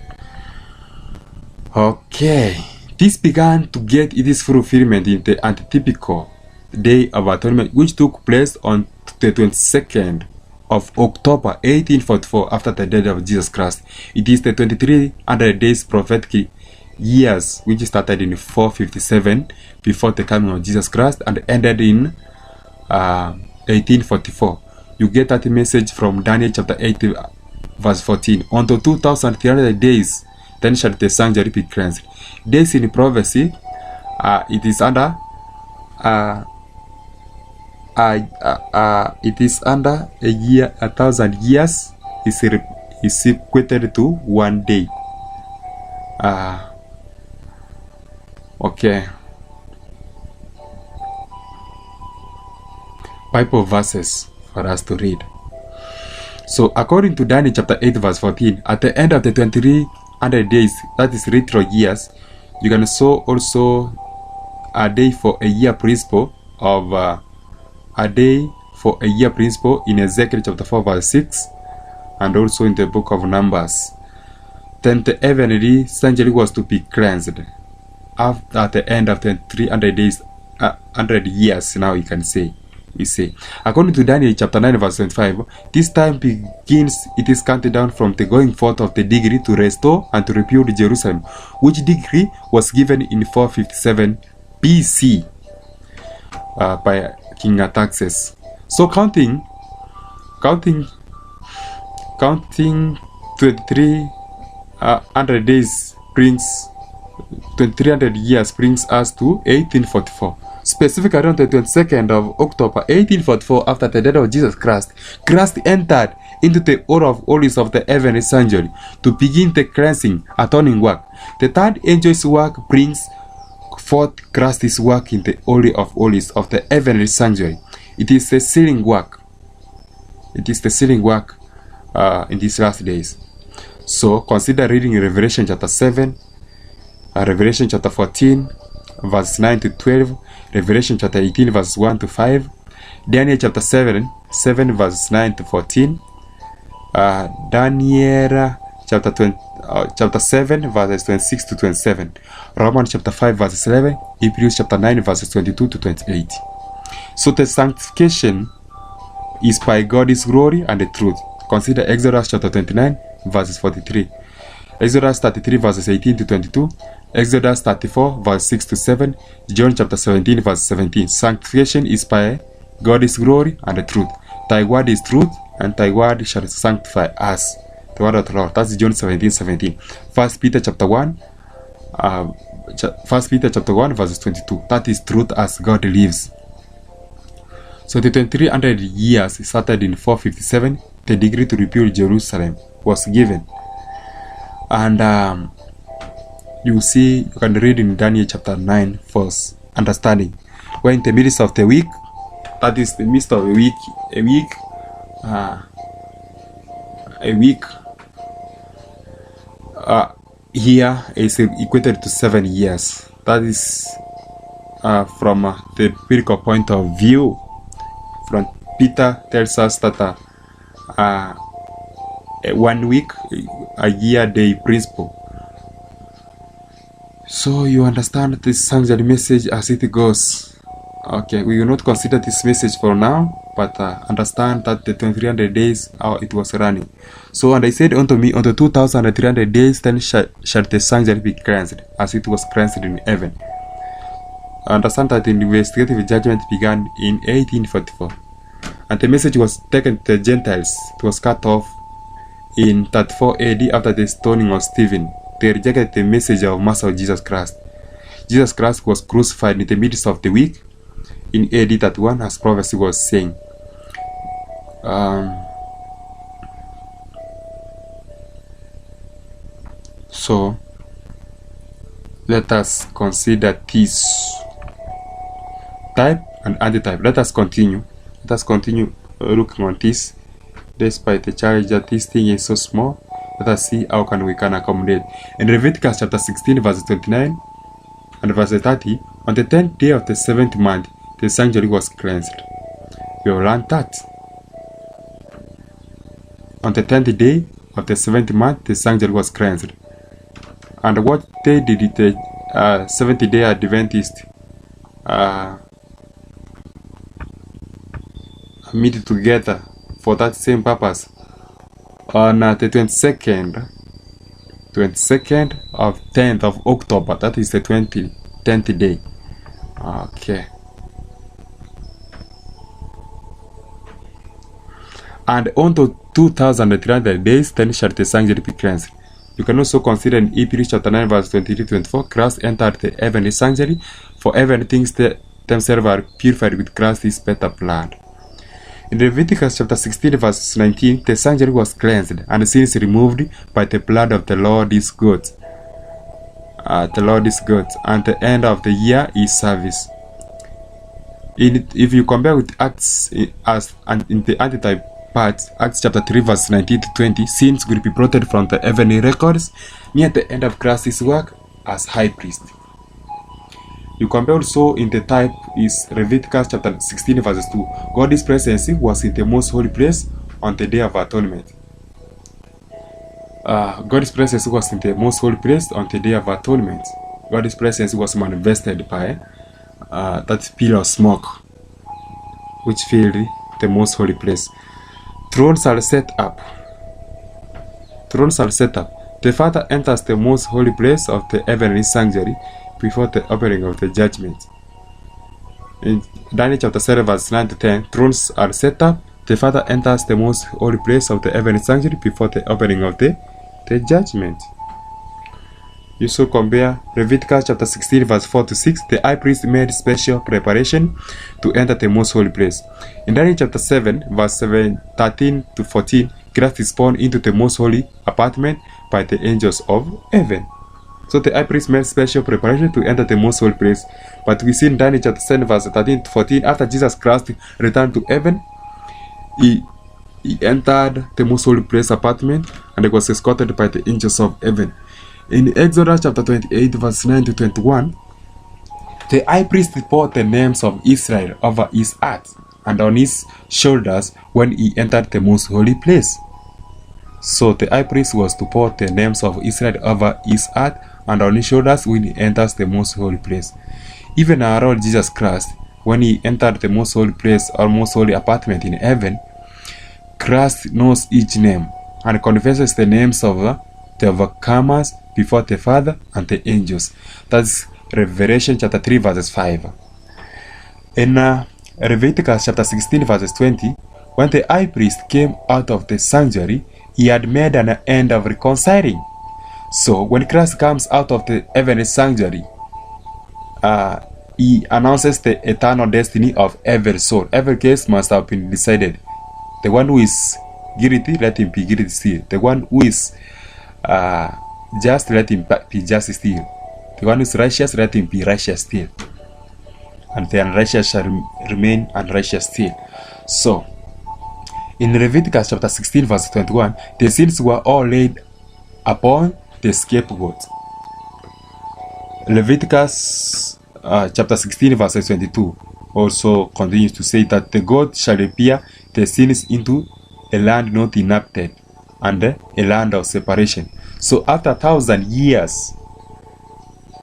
S1: Okay. This began to get its fulfillment in the antitypical Day of Atonement, which took place on the 22nd of October 1844 after the death of Jesus Christ. It is the 2300 days prophetic years which started in 457 before the coming of Jesus Christ and ended in 1844. You get that message from Daniel chapter 8 verse 14. "Unto 2300 days, then shall the sanctuary be cleansed." Days in prophecy, it is under a year, 1,000 years is equated to 1 day. Okay. Bible verses for us to read. So according to Daniel chapter 8 verse 14, at the end of the 2300 days, that is retro years, you can show also a day for a year principle of a day for a year principle in Ezekiel chapter 4 verse 6 and also in the book of Numbers. Then the heavenly sanctuary was to be cleansed at the end of the 300 days, 100 years now you can say. We say, according to Daniel chapter 9 verse 25, this time begins, it is counted down from the going forth of the decree to restore and to rebuild Jerusalem, which decree was given in 457 BC by King Artaxerxes. So counting 2300 days brings 2300 years brings us to 1844. Specifically around the 22nd of October 1844, after the death of Jesus Christ, Christ entered into the Holy of Holies of the heavenly sanctuary to begin the cleansing, atoning work. The third angel's work brings forth Christ's work in the Holy of Holies of the heavenly sanctuary. It is the sealing work. It is the sealing work in these last days. So consider reading Revelation chapter 7, Revelation chapter 14, verse 9 to 12, Revelation chapter 18, verse 1 to 5, Daniel chapter 7, verse 9 to 14, Daniel chapter 7, verses 26 to 27, Romans chapter 5, verses 11, Hebrews chapter 9, verses 22 to 28. So the sanctification is by God's glory and the truth. Consider Exodus chapter 29, verses 43, Exodus 33, verses 18 to 22, Exodus 34, verse 6 to 7, John chapter 17, verse 17. Sanctification is by God's glory and the truth. Thy word is truth, and thy word shall sanctify us. the word of the Lord. That's John 17:17. First Peter chapter 1, First Peter chapter 1 verses 22. That is truth as God lives. So the 2300 years started in 457. The decree to rebuild Jerusalem was given, and you can read in Daniel chapter 9 for understanding. When in the midst of the week, that is the midst of a week here is equated to 7 years. That is from the biblical point of view. From Peter tells us that 1 week, a year day principle. So you understand this sanctuary message as it goes. Okay, we will not consider this message for now, but understand that the 2300 days how it was running. So, and I said unto me, unto 2300 days then shall the sanctuary be cleansed, as it was cleansed in heaven. Understand that the investigative judgment began in 1844, and the message was taken to the Gentiles. It was cut off in 34 AD after the stoning of Stephen. They rejected the message of Master Jesus Christ. Jesus Christ was crucified in the midst of the week in AD 31, as prophecy was saying. So let us consider this type and antitype. Let us continue looking on this. Despite the challenge that this thing is so small, let us see how we can accommodate. In Leviticus chapter 16 verse 29 and verse 30, on the 10th day of the 7th month, the sanctuary was cleansed. We will learn that. On the 10th day of the 7th month, the sanctuary was cleansed. And what day did the 7th day Adventist meet together for that same purpose? On the 22nd of 10th of October, that is the 10th day. Okay. And unto 2300 days, then shall the sanctuary be cleansed. You can also consider in Hebrews chapter 9 verse 23-24, Christ entered the heavenly sanctuary, for heavenly things themselves are purified with Christ's better blood. In Leviticus chapter 16 verse 19, the sanctuary was cleansed, and sins removed by the blood of the Lord is good. The Lord is good, and the end of the year is service. If you compare with Acts in the antitype part, Acts chapter 3 verse 19-20, sins will be blotted from the heavenly records near the end of Christ's work as high priest. You compare also in the type is Leviticus chapter 16 verses 2. God's presence was in the most holy place on the day of atonement. God's presence was in the most holy place on the day of atonement. God's presence was manifested by that pillar of smoke which filled the most holy place. Thrones are set up. The Father enters the most holy place of the heavenly sanctuary before the opening of the judgment. In Daniel chapter 7 verse 9-10, thrones are set up. The Father enters the most holy place of the heavenly sanctuary before the opening of the judgment. You should compare Leviticus chapter 16 verse 4-6. The high priest made special preparation to enter the most holy place. In Daniel chapter 7 verse 13-14, Christ is born into the most holy apartment by the angels of heaven. So the high priest made special preparation to enter the most holy place. But we see in Daniel chapter 7 verse 13-14, after Jesus Christ returned to heaven, he entered the most holy place apartment and he was escorted by the angels of heaven. In Exodus chapter 28 verse 9-21, the high priest poured the names of Israel over his heart and on his shoulders when he entered the most holy place. So the high priest was to pour the names of Israel over his heart and on his shoulders when he enters the most holy place. Even our Lord Jesus Christ, when he entered the most holy place or most holy apartment in heaven, Christ knows each name and confesses the names of the overcomers before the Father and the angels. That's Revelation chapter 3 verses 5. In Leviticus chapter 16 verses 20, when the high priest came out of the sanctuary, he had made an end of reconciling. So when Christ comes out of the heavenly sanctuary, he announces the eternal destiny of every soul. Every case must have been decided. The one who is guilty, let him be guilty still. The one who is just, let him be just still. The one who is righteous, let him be righteous still. And the unrighteous shall remain unrighteous still. So, in Leviticus chapter 16 verse 21, the sins were all laid upon the scapegoat. Leviticus chapter 16 verse 22 also continues to say that the goat shall appear the sins into a land not inhabited and a land of separation. So after 1,000 years,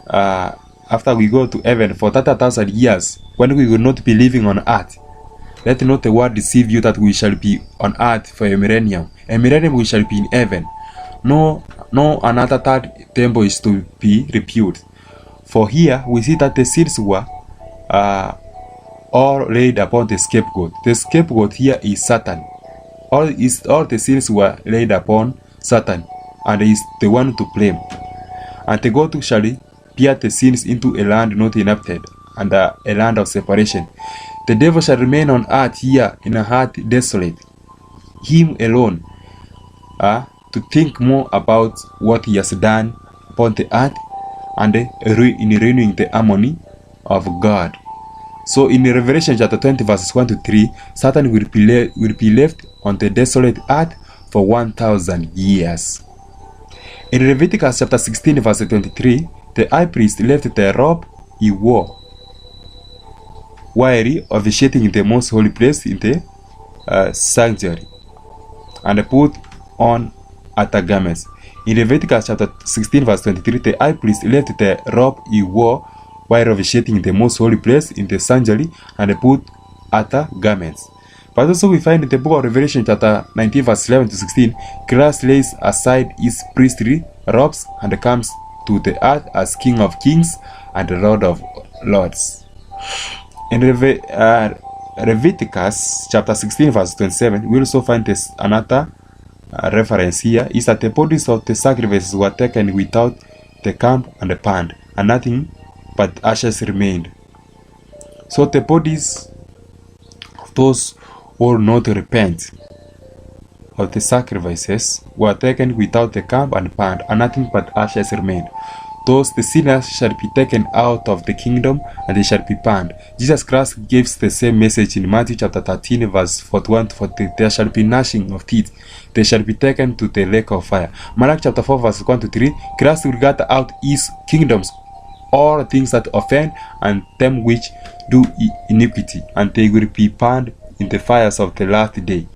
S1: after we go to heaven for 30,000 years, when we will not be living on earth, let not the word deceive you that we shall be on earth for a millennium. A millennium we shall be in heaven. No another third temple is to be rebuilt. For here we see that the sins were all laid upon the scapegoat. The scapegoat here is Satan. All the sins were laid upon Satan, and he is the one to blame. And the goat shall bear the sins into a land not inhabited, and a land of separation. The devil shall remain on earth here in a heart desolate, him alone, to think more about what he has done upon the earth, and in renewing the harmony of God. So in Revelation chapter 20 verses 1 to 3, Satan will be left on the desolate earth for 1,000 years. In Leviticus chapter 16 verse 23, the high priest left the robe he wore while officiating in the most holy place in the sanctuary, and put on other garments. In Leviticus chapter 16 verse 23, the high priest left the robe he wore while officiating in the most holy place in the sanctuary, and put other garments. But also we find in the book of Revelation chapter 19 verse 11 to 16, Christ lays aside his priestly robes and comes to the earth as King of Kings and Lord of Lords. In Leviticus chapter 16 verse 27, we also find this another reference here, is that the bodies of the sacrifices were taken without the camp and the pan, and nothing but ashes remained. So the bodies of those who will not repent of the sacrifices were taken without the camp and pan, and nothing but ashes remained. Those the sinners shall be taken out of the kingdom, and they shall be burned. Jesus Christ gives the same message in Matthew chapter 13 verse 41 to 40. There shall be gnashing of teeth. They shall be taken to the lake of fire. Mark chapter 4 verse 1 to 3. Christ will gather out his kingdoms all things that offend and them which do iniquity, and they will be burned in the fires of the last day.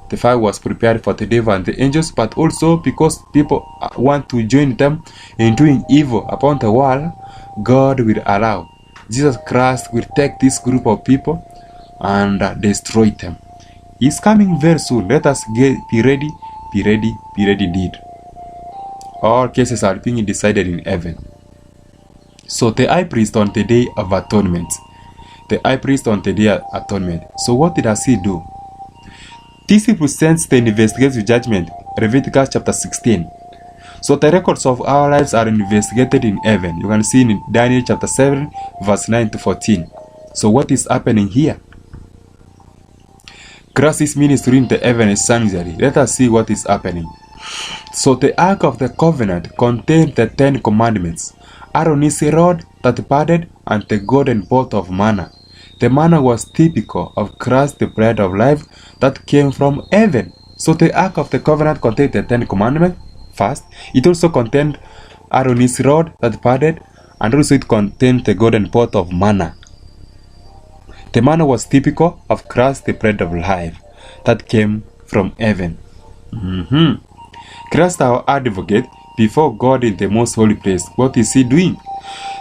S1: The fire was prepared for the devil and the angels, but also because people want to join them in doing evil upon the world, God will allow. Jesus Christ will take this group of people and destroy them. He's coming very soon. Let us be ready indeed. All cases are being decided in heaven. So the high priest on the day of atonement. So what does he do? This represents the investigative judgment, Leviticus chapter 16. So the records of our lives are investigated in heaven. You can see in Daniel chapter 7 verse 9 to 14. So what is happening here? Christ is ministering in the heavenly sanctuary. Let us see what is happening. So the Ark of the Covenant contained the 10 commandments, Aaron's rod that budded, and the golden pot of manna. The manna was typical of Christ, the bread of life that came from heaven. So the Ark of the Covenant contained the 10 commandments. First, it also contained Aaron's rod that budded, and also it contained the golden pot of manna. The manna was typical of Christ, the bread of life that came from heaven. Christ, our advocate before God in the most holy place. What is he doing?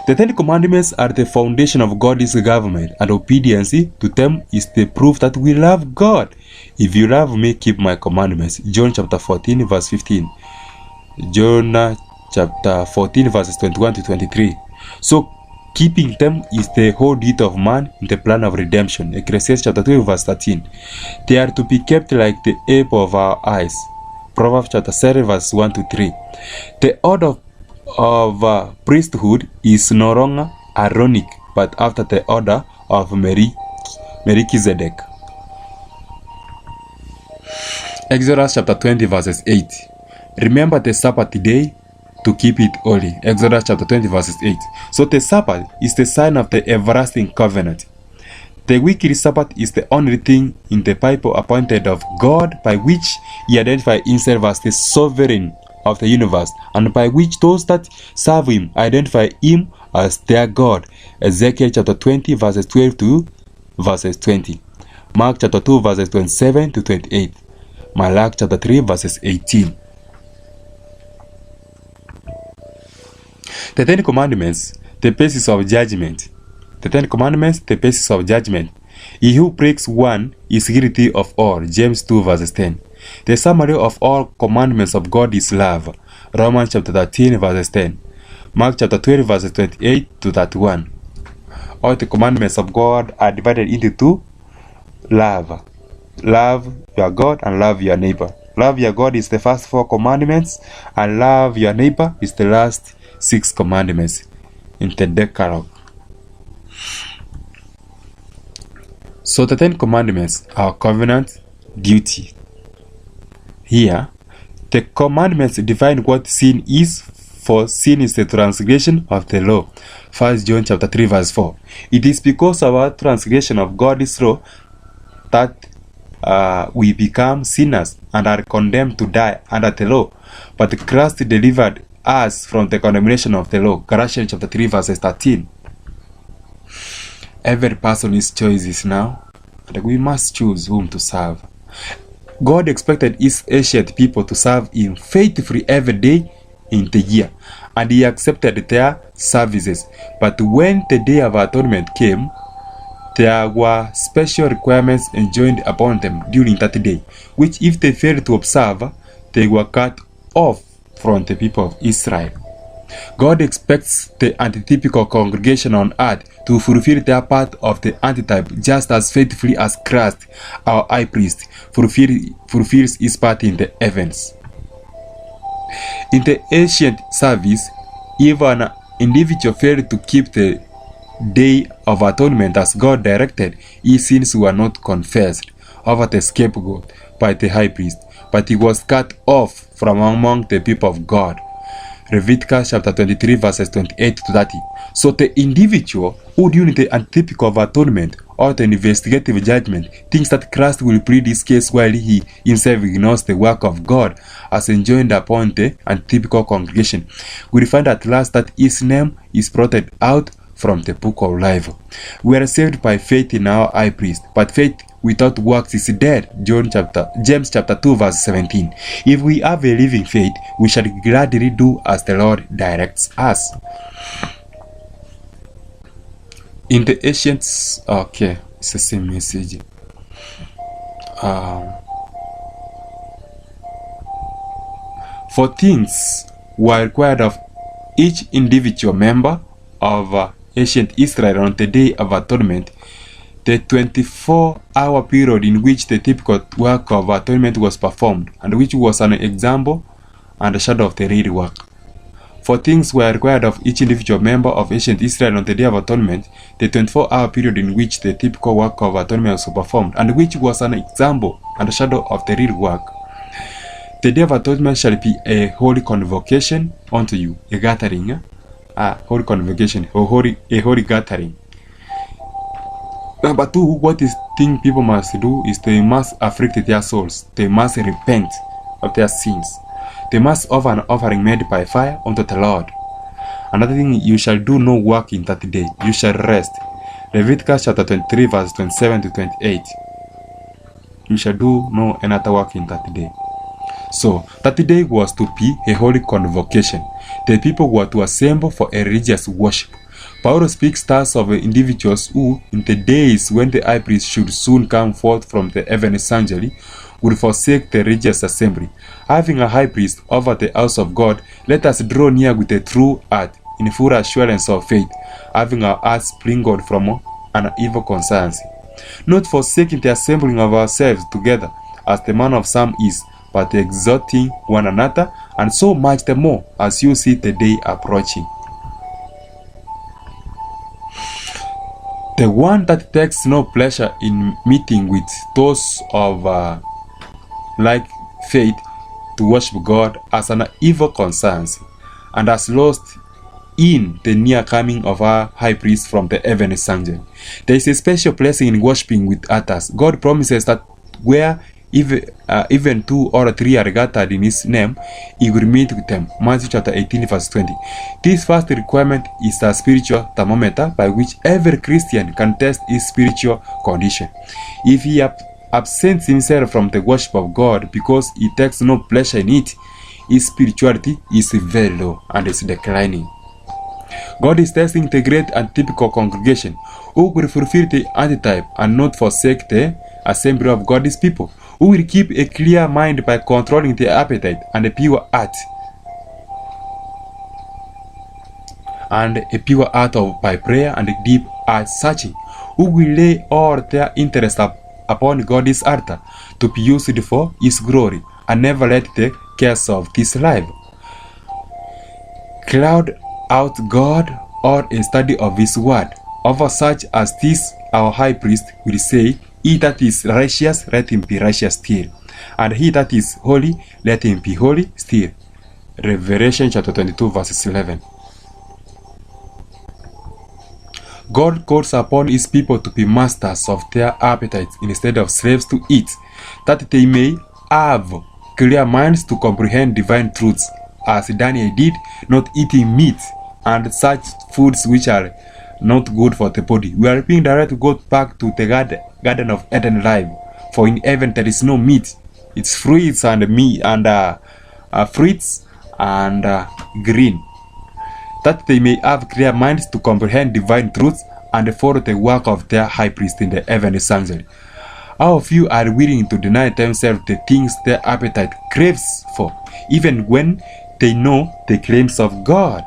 S1: The 10 commandments are the foundation of God's government, and obedience to them is the proof that we love God. If you love me, keep my commandments. John chapter 14 verse 15. John chapter 14 verses 21 to 23. So keeping them is the whole duty of man in the plan of redemption. Ecclesiastes chapter 2 verse 13. They are to be kept like the apple of our eyes. Proverbs chapter 7 verse 1 to 3. The order of priesthood is no longer Aaronic, but after the order of Melchizedek. Exodus chapter 20 verses 8. Remember the Sabbath day to keep it holy. Exodus chapter 20 verses 8. So the Sabbath is the sign of the everlasting covenant. The weekly Sabbath is the only thing in the Bible appointed of God by which he identified himself as the sovereign of the universe, and by which those that serve him identify him as their God. Ezekiel chapter 20 verses 12 to verses 20. Mark chapter 2 verses 27 to 28. Malak chapter 3 verses 18. The Ten Commandments, the basis of judgment. The Ten Commandments, the basis of judgment. He who breaks one is guilty of all. James 2 verses 10. The summary of all commandments of God is love. Romans chapter 13 verses 10. Mark chapter 12 verses 28 to 31. All the commandments of God are divided into two. Love. Love your God and love your neighbor. Love your God is the first 4 commandments, and love your neighbor is the last 6 commandments in the Decalogue. So the 10 commandments are covenant duty. Here, the commandments define what sin is, for sin is the transgression of the law. 1 John chapter 3 verse 4. It is because of our transgression of God's law that we become sinners and are condemned to die under the law. But Christ delivered us from the condemnation of the law. Galatians chapter 3 verses 13. Every person's choices now, and we must choose whom to serve. God expected his ancient people to serve him faithfully every day in the year, and he accepted their services. But when the day of atonement came, there were special requirements enjoined upon them during that day, which if they failed to observe, they were cut off from the people of Israel. God expects the antitypical congregation on earth to fulfill their part of the antitype just as faithfully as Christ, our high priest, fulfills his part in the heavens. In the ancient service, if an individual failed to keep the Day of Atonement as God directed, his sins were not confessed over the scapegoat by the high priest, but he was cut off from among the people of God. Leviticus chapter 23 verses 28 to 30. So the individual who during the antitypical of atonement or the investigative judgment thinks that Christ will plead his case while he himself ignores the work of God as enjoined upon the antitypical congregation, will find at last that his name is blotted out from the book of life. We are saved by faith in our high priest, but faith without works is dead. James chapter 2 verse 17. If we have a living faith, we shall gladly do as the Lord directs us. In the ancients, okay, it's the same message. For things were required of each individual member of ancient Israel on the Day of Atonement, the 24-hour period in which the typical work of atonement was performed, and which was an example and a shadow of the real work. For things were required of each individual member of ancient Israel on the Day of Atonement, the 24-hour period in which the typical work of atonement was performed, and which was an example and a shadow of the real work. The Day of Atonement shall be a holy convocation unto you, a gathering, holy convocation, or a holy gathering. Number 2, what is thing people must do is they must afflict their souls. They must repent of their sins. They must offer an offering made by fire unto the Lord. Another thing, you shall do no work in that day. You shall rest. Leviticus chapter 23 verse 27 to 28. You shall do no another work in that day. So, that day was to be a holy convocation. The people were to assemble for a religious worship. Paul speaks thus of individuals who, in the days when the high priest should soon come forth from the heavenly sanctuary, would forsake the religious assembly. Having a high priest over the house of God, let us draw near with a true heart, in full assurance of faith, having our hearts sprinkled from an evil conscience. Not forsaking the assembling of ourselves together, as the manner of some is, but exhorting one another, and so much the more as you see the day approaching. The one that takes no pleasure in meeting with those of like faith to worship God as an evil conscience, and has lost in the near coming of our high priest from the heavenly sanctuary. There is a special blessing in worshiping with others. God promises that where even 2 or 3 are gathered in his name, he will meet with them. Matthew chapter 18 verse 20. This first requirement is a spiritual thermometer by which every Christian can test his spiritual condition. If he absents himself from the worship of God because he takes no pleasure in it, his spirituality is very low and is declining. God is testing the great and typical congregation who will fulfill the antitype and not forsake the assembly of God's people, who will keep a clear mind by controlling their appetite and a pure heart, by prayer and deep heart searching, who will lay all their interest upon God's altar to be used for his glory, and never let the cares of this life cloud out God or a study of his word. Over such as this, our high priest will say, he that is righteous, let him be righteous still, and he that is holy, let him be holy still. Revelation chapter 22 verses 11. God calls upon his people to be masters of their appetites instead of slaves to it, that they may have clear minds to comprehend divine truths, as Daniel did, not eating meat and such foods which are not good for the body. We are being directed to go back to the Garden of Eden life, for in heaven there is no meat. It's fruits and meat and fruits and green, that they may have clear minds to comprehend divine truths and follow the work of their high priest in the heavenly sanctuary. How few are willing to deny themselves the things their appetite craves for, even when they know the claims of God.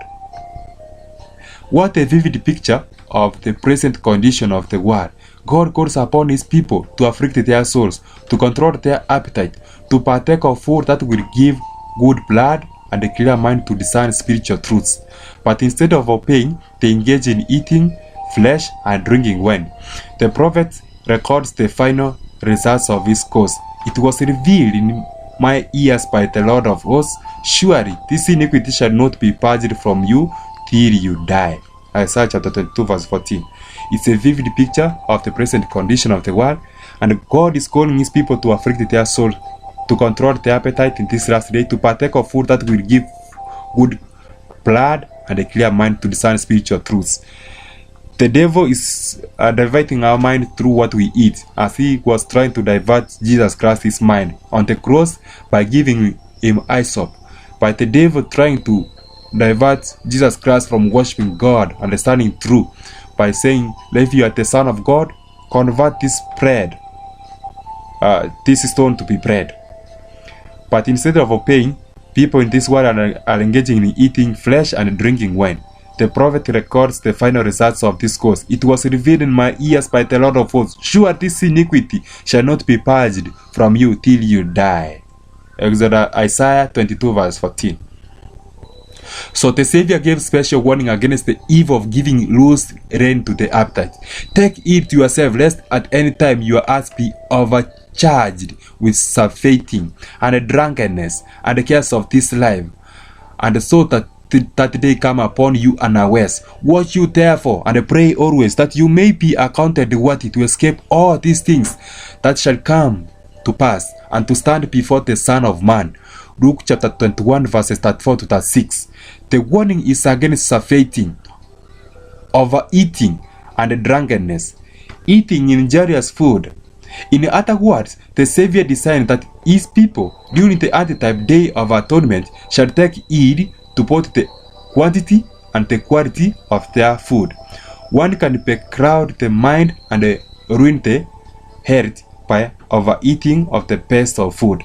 S1: What a vivid picture of the present condition of the world. God calls upon his people to afflict their souls, to control their appetite, to partake of food that will give good blood and a clear mind to discern spiritual truths. But instead of obeying, they engage in eating flesh and drinking wine. The prophet records the final results of his course. It was revealed in my ears by the Lord of hosts, surely this iniquity shall not be purged from you till you die. Isaiah chapter 22 verse 14. It's a vivid picture of the present condition of the world, and God is calling his people to afflict their soul, to control their appetite in this last day, to partake of food that will give good blood and a clear mind to discern spiritual truths. The devil is diverting our mind through what we eat, as he was trying to divert Jesus Christ's mind on the cross by giving him hyssop. But the devil trying to divert Jesus Christ from worshiping God and standing true by saying, if you are the Son of God, convert this stone to be bread. But instead of obeying, people in this world are engaging in eating flesh and drinking wine. The prophet records the final results of this course. It was revealed in my ears by the Lord of hosts, sure this iniquity shall not be purged from you till you die. Isaiah 22 verse 14. So the Savior gave special warning against the evil of giving loose rein to the appetite. Take heed to yourself, lest at any time your hearts be overcharged with surfeiting and drunkenness and the cares of this life, and so that they come upon you unawares. Watch you therefore, and pray always, that you may be accounted worthy to escape all these things that shall come to pass, and to stand before the Son of Man. Luke chapter 21 verses 34 to 36. The warning is against surfeiting, overeating, and drunkenness, eating injurious food. In other words, the Savior designed that his people, during the antitype day of atonement, shall take heed to both the quantity and the quality of their food. One can becloud the mind and ruin the health by overeating of the best of food.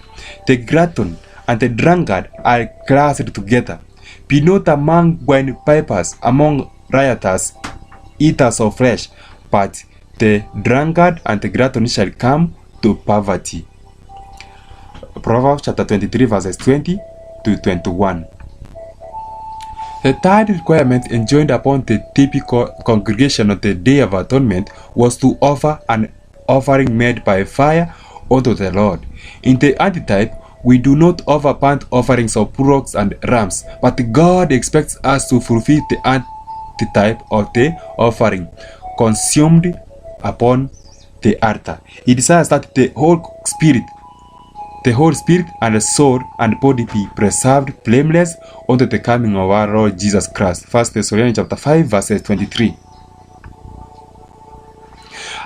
S1: The glutton and the drunkard are classed together. Be not among wine pipers, among rioters, eaters of flesh, but the drunkard and the glutton shall come to poverty. Proverbs chapter 23 verses 20 to 21. The third requirement enjoined upon the typical congregation on the Day of Atonement was to offer an offering made by fire unto the Lord. In the antitype, we do not offer burnt offerings of bullocks and rams, but God expects us to fulfill the antitype of the offering consumed upon the altar. He desires that the whole spirit and the soul and body be preserved blameless unto the coming of our Lord Jesus Christ. 1 Thessalonians chapter 5 verses 23.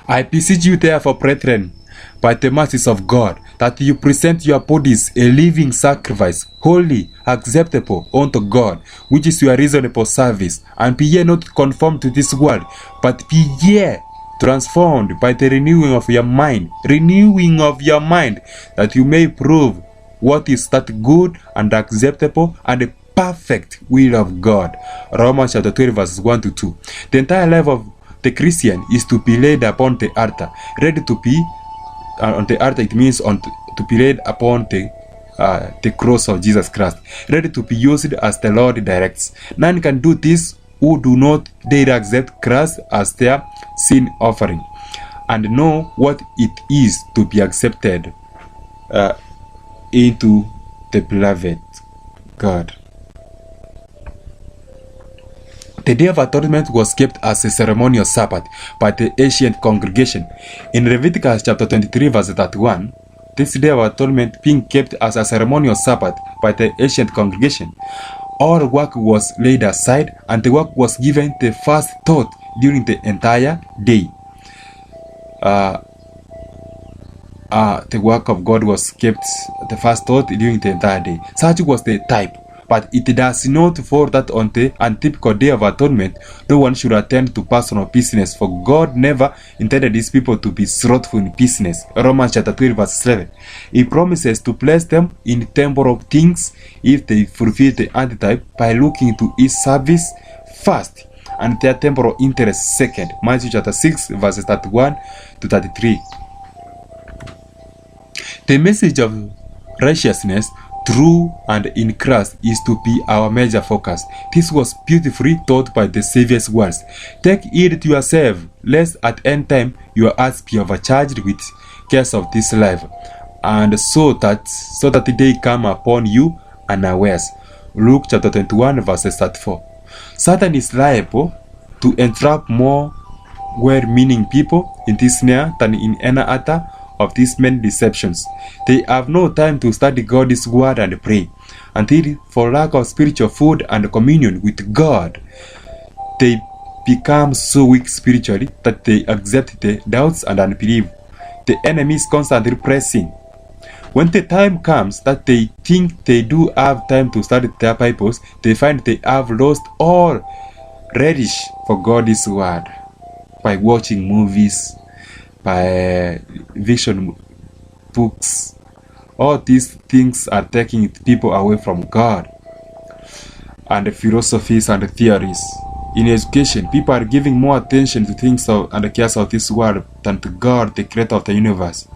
S1: I beseech you therefore, brethren, by the mercies of God, that you present your bodies a living sacrifice, holy, acceptable unto God, which is your reasonable service. And be ye not conformed to this world, but be ye transformed by the renewing of your mind, that you may prove what is that good and acceptable and perfect will of God. Romans chapter 12 verses 1 to 2. The entire life of the Christian is to be laid upon the altar, ready to be on the altar. It means to be laid upon the cross of Jesus Christ, ready to be used as the Lord directs. None can do this who do not dare accept Christ as their sin offering and know what it is to be accepted into the beloved God. The Day of Atonement was kept as a ceremonial Sabbath by the ancient congregation. In Leviticus chapter 23 verse 31, this Day of Atonement being kept as a ceremonial Sabbath by the ancient congregation, all work was laid aside and the work was given the first thought during the entire day. The work of God was kept the first thought during the entire day. Such was the type, but it does not follow that on the untypical Day of Atonement no one should attend to personal business, for God never intended his people to be slothful in business. Romans chapter 12 verse 7. He promises to bless them in temporal things if they fulfill the antitype by looking to his service first and their temporal interest second. Matthew chapter 6 verses 31 to 33. The message of righteousness through and in Christ is to be our major focus. This was beautifully taught by the Savior's words. Take heed to yourself, lest at any time your hearts be overcharged with cares of this life, and so that they come upon you unawares. Luke chapter 21 verses 34. Satan is liable to entrap more well-meaning people in this snare than in any other of these many deceptions. They have no time to study God's word and pray, until for lack of spiritual food and communion with God, they become so weak spiritually that they accept the doubts and unbelief. The enemy is constantly pressing. When the time comes that they think they do have time to study their Bibles, they find they have lost all relish for God's word by watching movies, by vision books. All these things are taking people away from God and the philosophies and the theories. In education, people are giving more attention to things and the cares of this world than to God, the creator of the universe.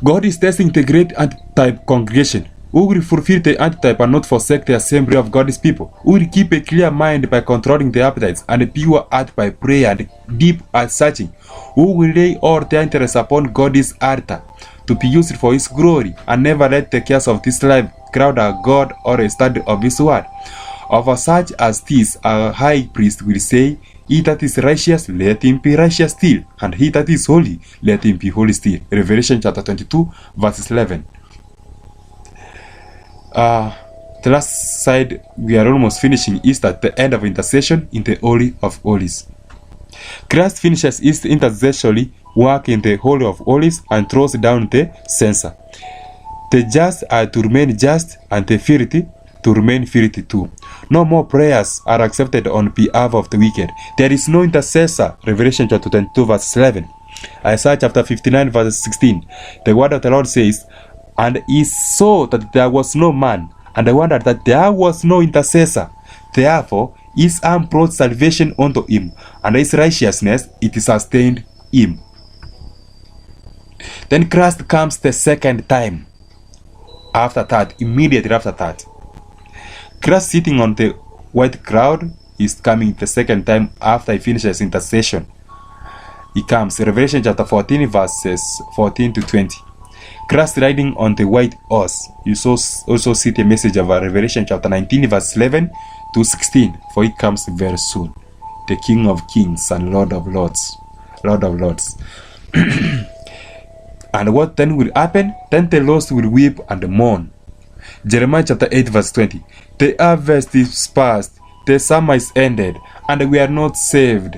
S1: God is testing the great antitype congregation, who will fulfill the antitype and not forsake the assembly of God's people, who will keep a clear mind by controlling the appetites and a pure heart by prayer and deep heart searching, who will lay all their interest upon God's altar to be used for his glory and never let the cares of this life crowd our God or a study of his word. Over such as this, our high priest will say, he that is righteous, let him be righteous still, and he that is holy, let him be holy still. Revelation chapter 22 verses 11. The last side we are almost finishing is at the end of intercession in the Holy of Holies. Christ finishes his intercessory work in the Holy of Holies and throws down the censer. The just are to remain just, and the filthy to remain filthy too. No more prayers are accepted on behalf of the wicked. There is no intercessor. Revelation chapter 22 verse 11. Isaiah chapter 59 verse 16. The word of the Lord says, and he saw that there was no man, and I wondered that there was no intercessor. Therefore his arm brought salvation unto him, and his righteousness it sustained him. Then Christ comes the second time. after that, immediately after that. Christ sitting on the white cloud is coming the second time after he finishes intercession. He comes. Revelation chapter 14 verses 14 to 20. Christ riding on the white horse. You also see the message of Revelation chapter 19 verse 11 to 16. For he comes very soon. The King of Kings and Lord of Lords. Lord of Lords. And what then will happen? Then the lost will weep and mourn. Jeremiah chapter 8 verse 20. The harvest is past, the summer is ended, and we are not saved.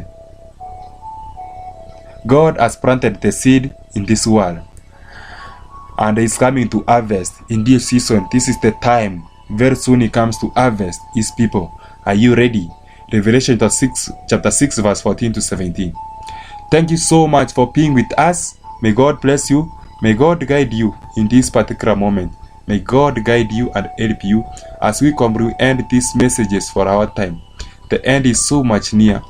S1: God has planted the seed in this world, and is coming to harvest in this season. This is the time. Very soon he comes to harvest his people. Are you ready? Revelation chapter 6 verse 14 to 17. Thank you so much for being with us. May God bless you. May God guide you in this particular moment. May God guide you and help you as we comprehend these messages for our time. The end is so much near,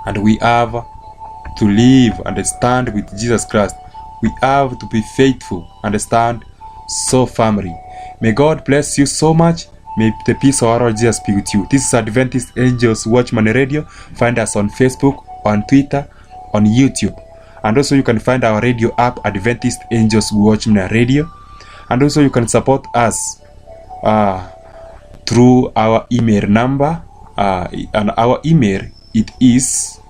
S1: and we have to live and stand with Jesus Christ. We have to be faithful and stand so firmly. May God bless you so much. May the peace of our Lord Jesus be with you. This is Adventist Angels Watchman Radio. Find us on Facebook, on Twitter, on YouTube. And also you can find our radio app, Adventist Angels Watchman Radio. And also you can support us through our email number. And our email, it is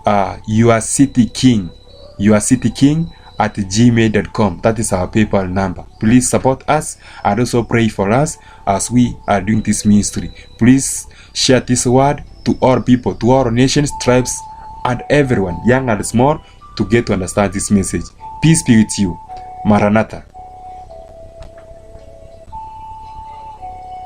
S1: yourcityking@gmail.com. That is our PayPal number. Please support us and also pray for us as we are doing this ministry. Please share this word to all people, to all nations, tribes, and everyone, young and small, to get to understand this message. Peace be with you. Maranatha.